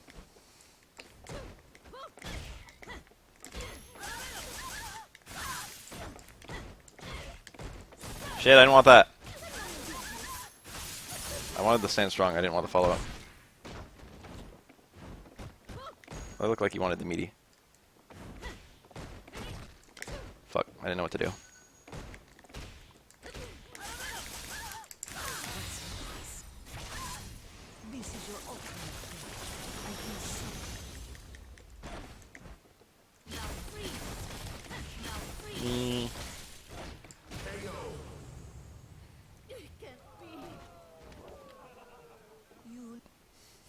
Shit, I didn't want that. I wanted to stand strong, I didn't want the follow-up. That looked like you wanted the meaty. Fuck, I didn't know what to do. This is your ultimate. I can see. You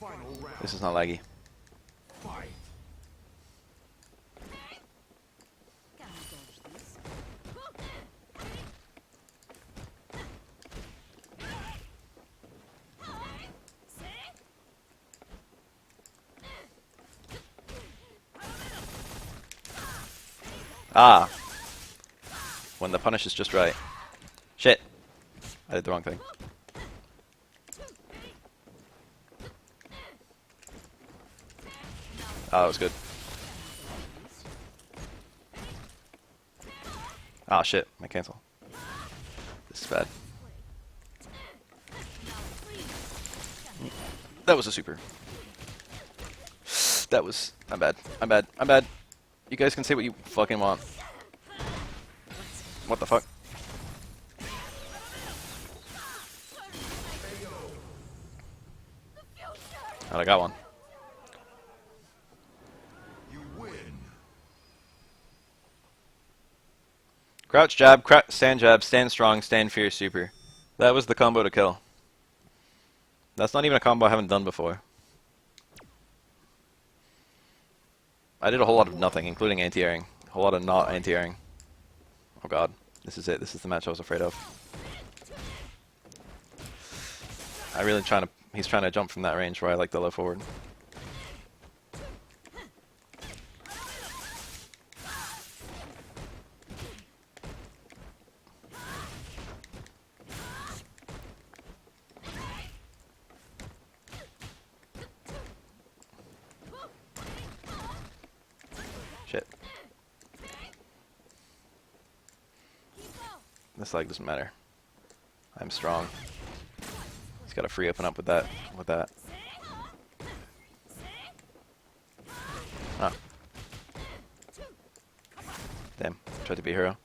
Final round. This is not laggy. Fight. can dodge this. Ah! When the punish is just right. Shit! I did the wrong thing. Ah, that was good. Ah, shit. I cancel. This is bad. That was a super. That was... I'm bad. I'm bad. I'm bad. You guys can say what you fucking want. What the fuck? Oh, I got one. You win. Crouch jab, stand jab, stand strong, stand fierce super. That was the combo to kill. That's not even a combo I haven't done before. I did a whole lot of nothing, including anti-airing. A whole lot of not anti-airing. Oh god. This is it. This is the match I was afraid of. He's trying to jump from that range where I like the low forward. Shit. This leg doesn't matter. I'm strong. He's got a free open up with that. Ah. Damn. Tried to be a hero.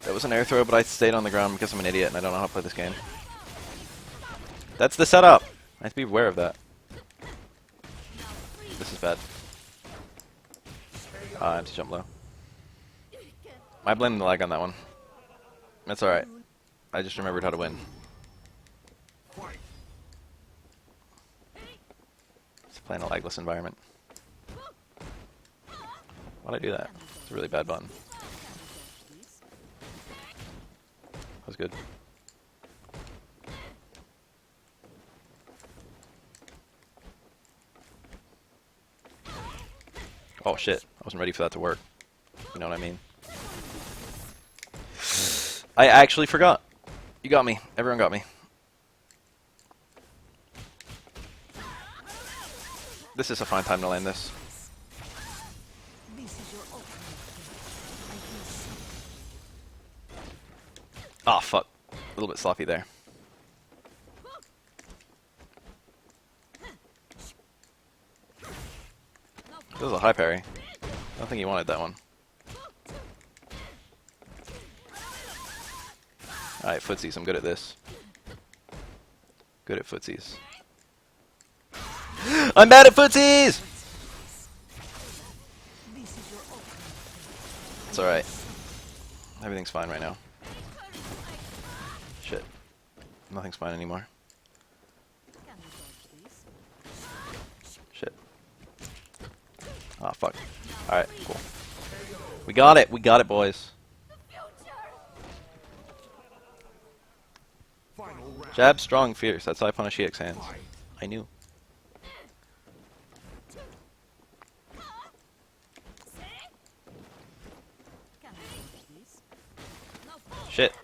That was an air throw, but I stayed on the ground because I'm an idiot and I don't know how to play this game. That's the setup! I have to be aware of that. This is bad. I have to jump low. I blame the lag on that one. That's alright. I just remembered how to win. Fight. It's playing a lagless environment. Why'd I do that? It's a really bad button. That was good. Oh shit, I wasn't ready for that to work. You know what I mean? I actually forgot. You got me. Everyone got me. This is a fine time to land this. This is your ultimate. I can see. Ah, fuck. A little bit sloppy there. That was a high parry. I don't think he wanted that one. Alright, footsies. I'm good at this. Good at footsies. I'm bad at footsies! This is your ultimate. It's alright. Everything's fine right now. Shit. Nothing's fine anymore. Ah, fuck. Alright, cool. We got it. We got it, boys. Final round. Jab, strong, fierce. That's how I punish EX hands. I knew. Shit.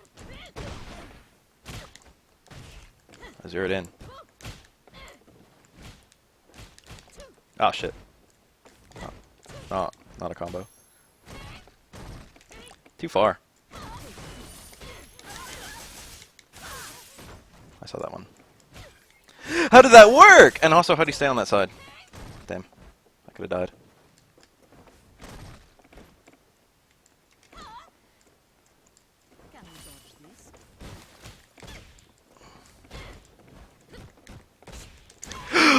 I zeroed in. Oh, shit. Oh, not a combo. Too far. I saw that one. How did that work? And also, how do you stay on that side? Damn. I could have died.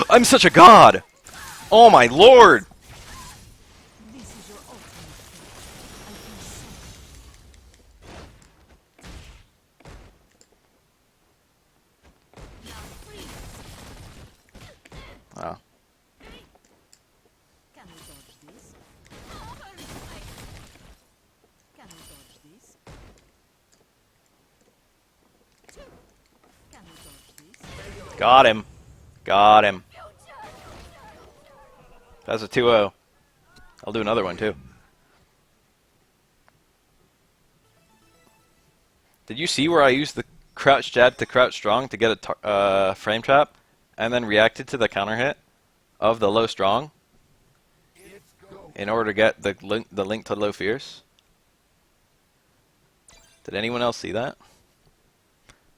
I'm such a god! Oh my lord! This is your ultimate Oh. Can we dodge this? Can we dodge this? Can we dodge this? Got him. Got him. That's a 2-0. I'll do another one too. Did you see where I used the crouch jab to crouch strong to get a frame trap, and then reacted to the counter hit of the low strong in order to get the link to low fierce? Did anyone else see that?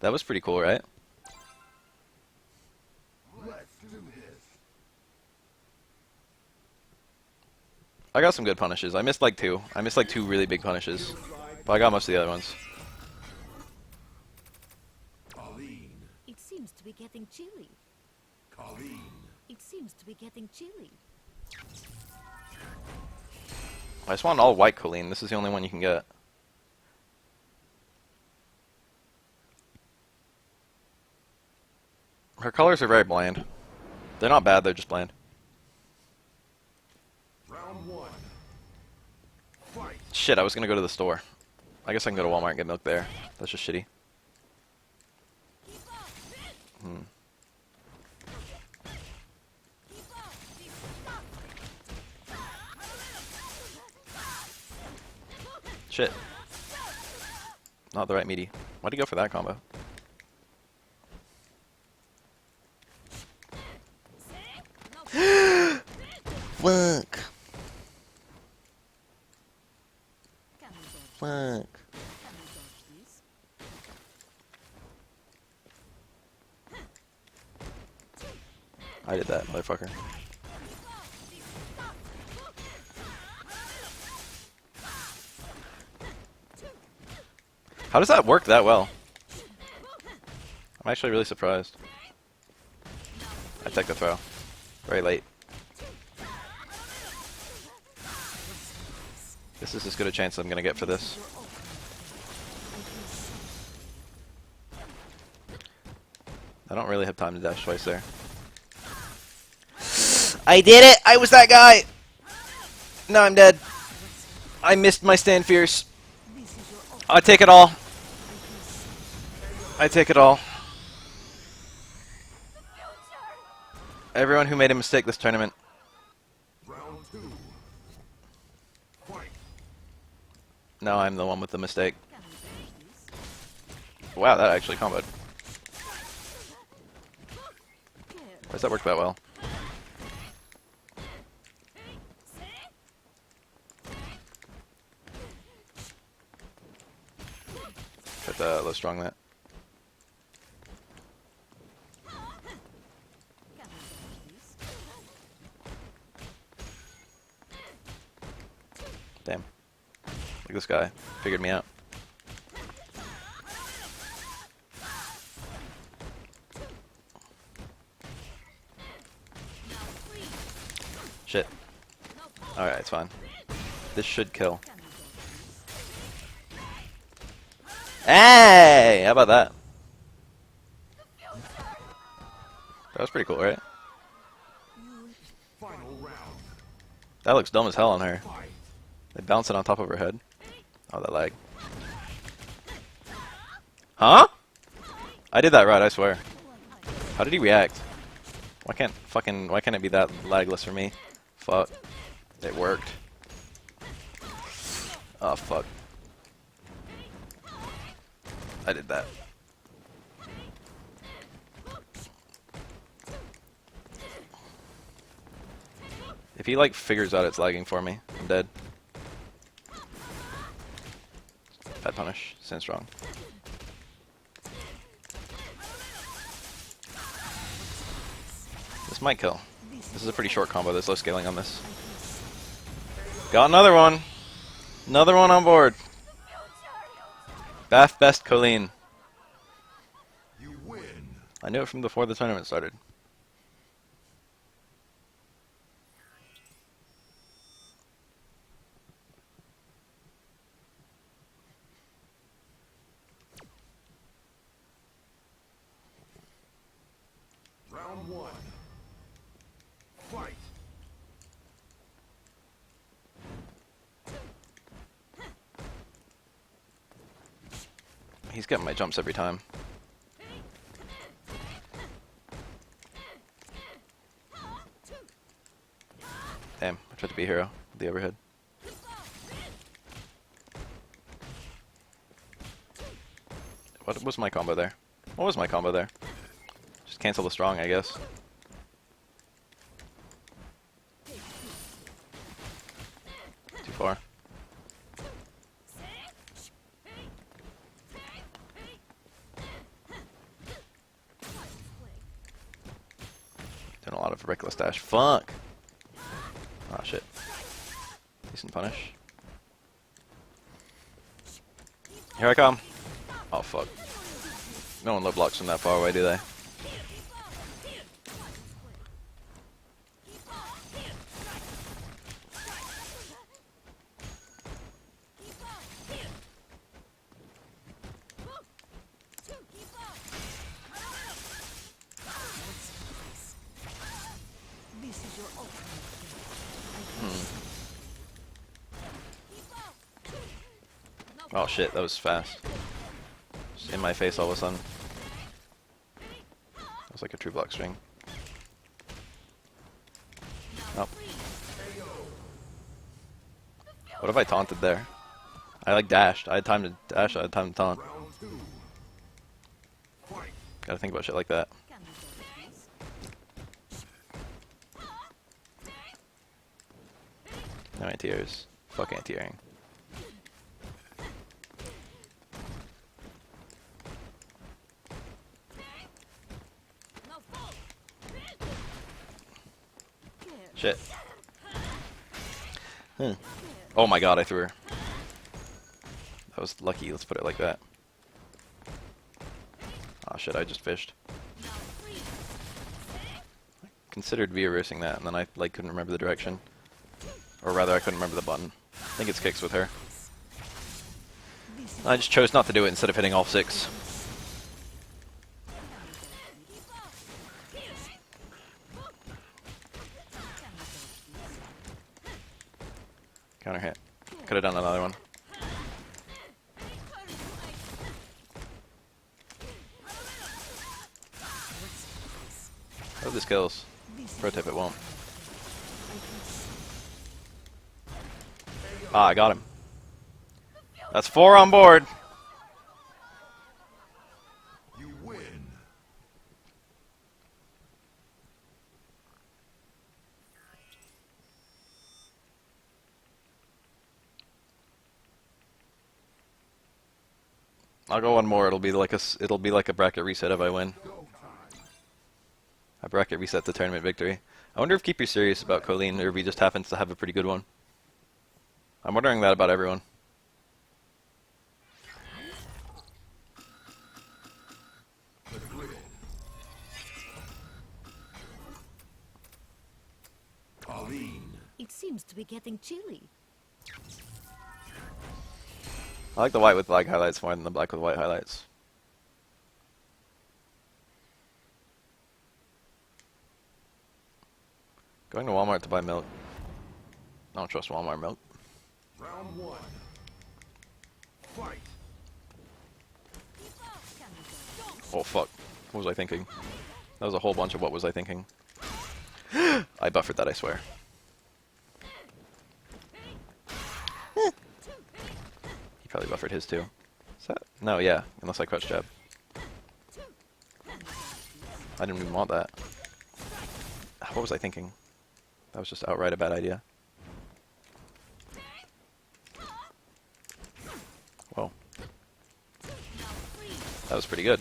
That was pretty cool, right? Let's do this. I got some good punishes. I missed like two. I missed like two really big punishes, but I got most of the other ones. Kolin. It seems to be getting chilly. Kolin. It seems to be getting chilly. I just want all white Kolin. This is the only one you can get. Her colors are very bland. They're not bad, they're just bland. Round one. Fight. Shit, I was gonna go to the store. I guess I can go to Walmart and get milk there. That's just shitty. Shit. Not the right meaty. Why'd he go for that combo? Fuck. Can we dodge? Fuck. Can we dodge this? I did that, motherfucker. How does that work that well? I'm actually really surprised. I take the throw. Very late. This is as good a chance I'm gonna get for this. I don't really have time to dash twice there. I did it! I was that guy! No, I'm dead. I missed my stand fierce. I take it all. I take it all. Everyone who made a mistake this tournament. Round two. Fight. No, I'm the one with the mistake. Can we dodge this? Wow, that actually comboed. Care. Why does that work that well? Try to low strong that. Can we dodge this? Damn. Look at this guy. Figured me out. Shit. Alright, it's fine. This should kill. Can we dodge this? Hey! How about that? That was pretty cool, right? Final round. That looks dumb as hell on her. Fight. They bounce it on top of her head. Oh, that lag. Huh? I did that right, I swear. How did he react? Why can't it be that lagless for me? Fuck. It worked. Oh, fuck. I did that. If he, like, figures out it's lagging for me, I'm dead. Bad punish. Stand strong. This might kill. This is a pretty short combo. There's low scaling on this. Got another one. Another one on board. Bath Best Kolin. You win. I knew it from before the tournament started. Round 1. Fight. He's getting my jumps every time. Damn, I tried to be a hero with the overhead. What was my combo there? What was my combo there? Just cancel the strong, I guess. Too far. Doing a lot of reckless dash. Fuck! Ah, shit. Decent punish. Here I come. Oh, fuck. No one low blocks from that far away, do they? This is your ultimate Oh shit, that was fast. Just in my face all of a sudden. That was like a true block string. Nope. What if I taunted there? I like dashed. I had time to dash, I had time to taunt. Round 2. Fight. Gotta think about shit like that. No anti-airs. Fuck anti-airing. Shit. Oh my god, I threw her. That was lucky, let's put it like that. Oh shit, I just fished. I considered V-reversing that, and then I like couldn't remember the direction. Or rather, I couldn't remember the button. I think it's kicks with her. I just chose not to do it instead of hitting all 6. Counter hit. Could have done another one. Hope this kills. Pro tip, it won't. Ah, I got him. That's 4 on board. You win. I'll go one more. It'll be like a bracket reset if I win. Go time. A bracket reset the tournament victory. I wonder if Keeper's serious about Kolin or if he just happens to have a pretty good one. I'm wondering that about everyone. The grid. Kolin. It seems to be getting chilly. I like the white with black highlights more than the black with white highlights. Going to Walmart to buy milk. I don't trust Walmart milk. Round one. Fight. Oh fuck. What was I thinking? That was a whole bunch of what was I thinking. I buffered that, I swear. He probably buffered his too. Is that? No, yeah. Unless I crouch jab. I didn't even want that. What was I thinking? That was just outright a bad idea. Whoa. That was pretty good.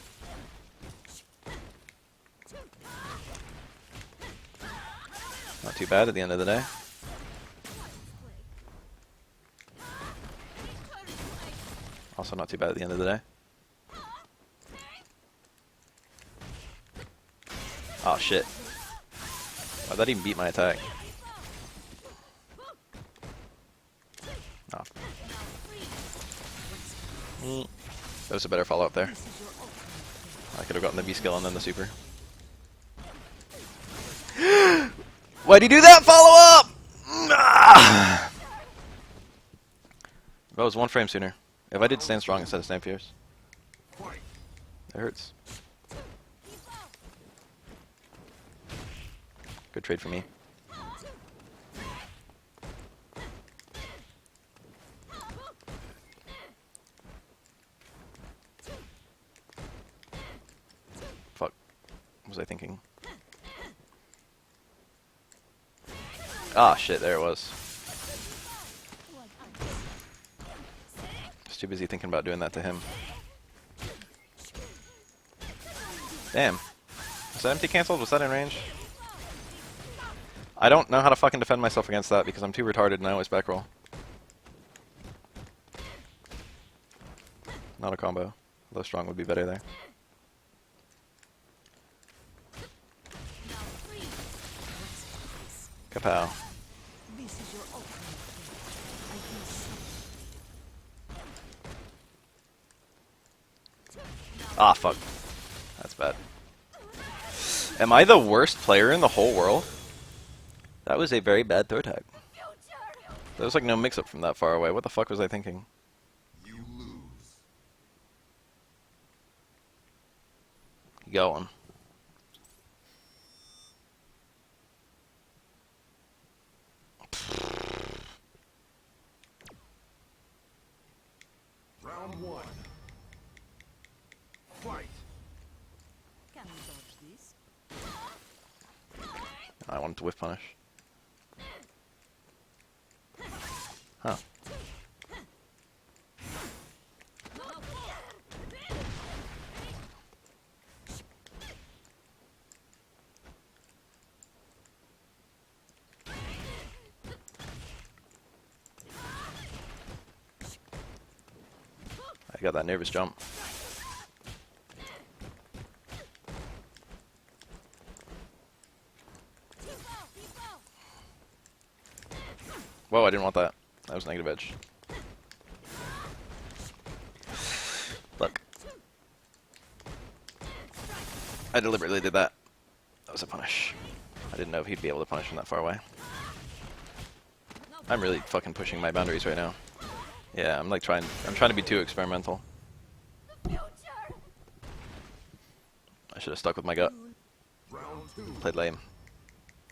Not too bad at the end of the day. Also not too bad at the end of the day. Oh shit. Why'd that even beat my attack? Oh. That was a better follow-up there. I could have gotten the B-skill and then the super. Why'd he do that follow-up? Ah! If I was one frame sooner. If I did stand strong instead of stand fierce. Fight. It hurts. Good trade for me. Fuck. What was I thinking? Ah, shit, there it was. Just too busy thinking about doing that to him. Damn. Was that empty cancelled? Was that in range? I don't know how to fucking defend myself against that because I'm too retarded and I always back roll. Not a combo. Although strong would be better there. Kapow. This is your ultimate kill. I feel safe. Ah, fuck. That's bad. Am I the worst player in the whole world? That was a very bad throw tag. There was like no mix-up from that far away. What the fuck was I thinking? You lose. Going. Round one. Fight. Can we dodge this? I wanted to whiff punish. Huh. I got that nervous jump. Whoa, I didn't want that. That was negative edge. Look. I deliberately did that. That was a punish. I didn't know if he'd be able to punish from that far away. I'm really fucking pushing my boundaries right now. Yeah, I'm trying to be too experimental. I should have stuck with my gut. Round two. Played lame.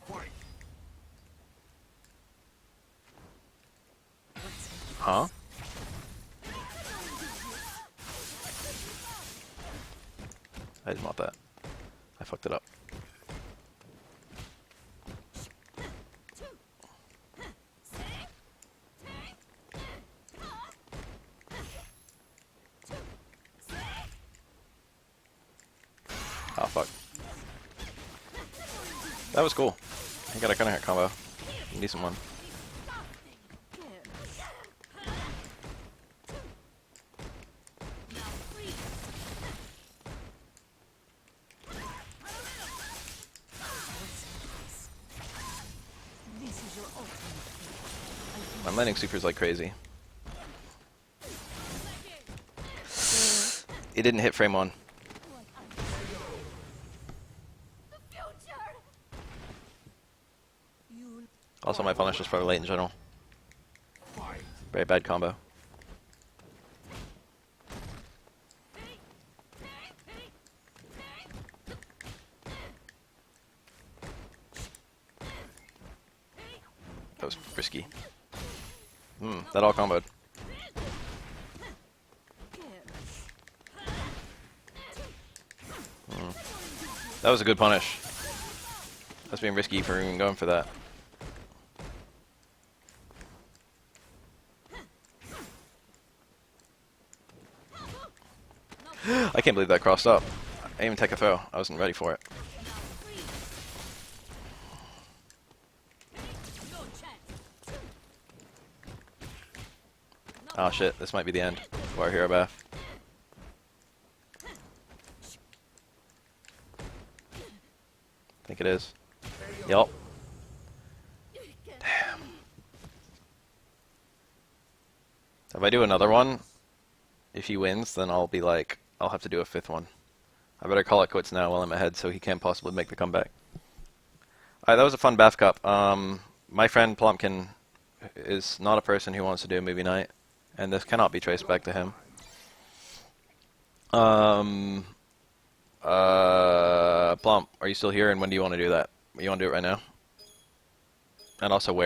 Fight. Huh? I didn't want that. I fucked it up. Oh fuck. That was cool. I got a counter hit combo. Decent one. This is your ultimate kill. I'm landing supers like crazy. It didn't hit frame one. Also, my punish is probably late in general. Very bad combo. That was risky. That all comboed. That was a good punish. That's being risky for even going for that. I can't believe that crossed up. I didn't even take a throw. I wasn't ready for it. Oh shit, this might be the end for our hero bath. I think it is. Yup. Damn. If I do another one, if he wins, then I'll be like, I'll have to do a 5th one. I better call it quits now while I'm ahead so he can't possibly make the comeback. Alright, that was a fun Bath Cup. My friend Plumpkin is not a person who wants to do a movie night, and this cannot be traced back to him. Plump, are you still here, and when do you want to do that? You want to do it right now? And also where?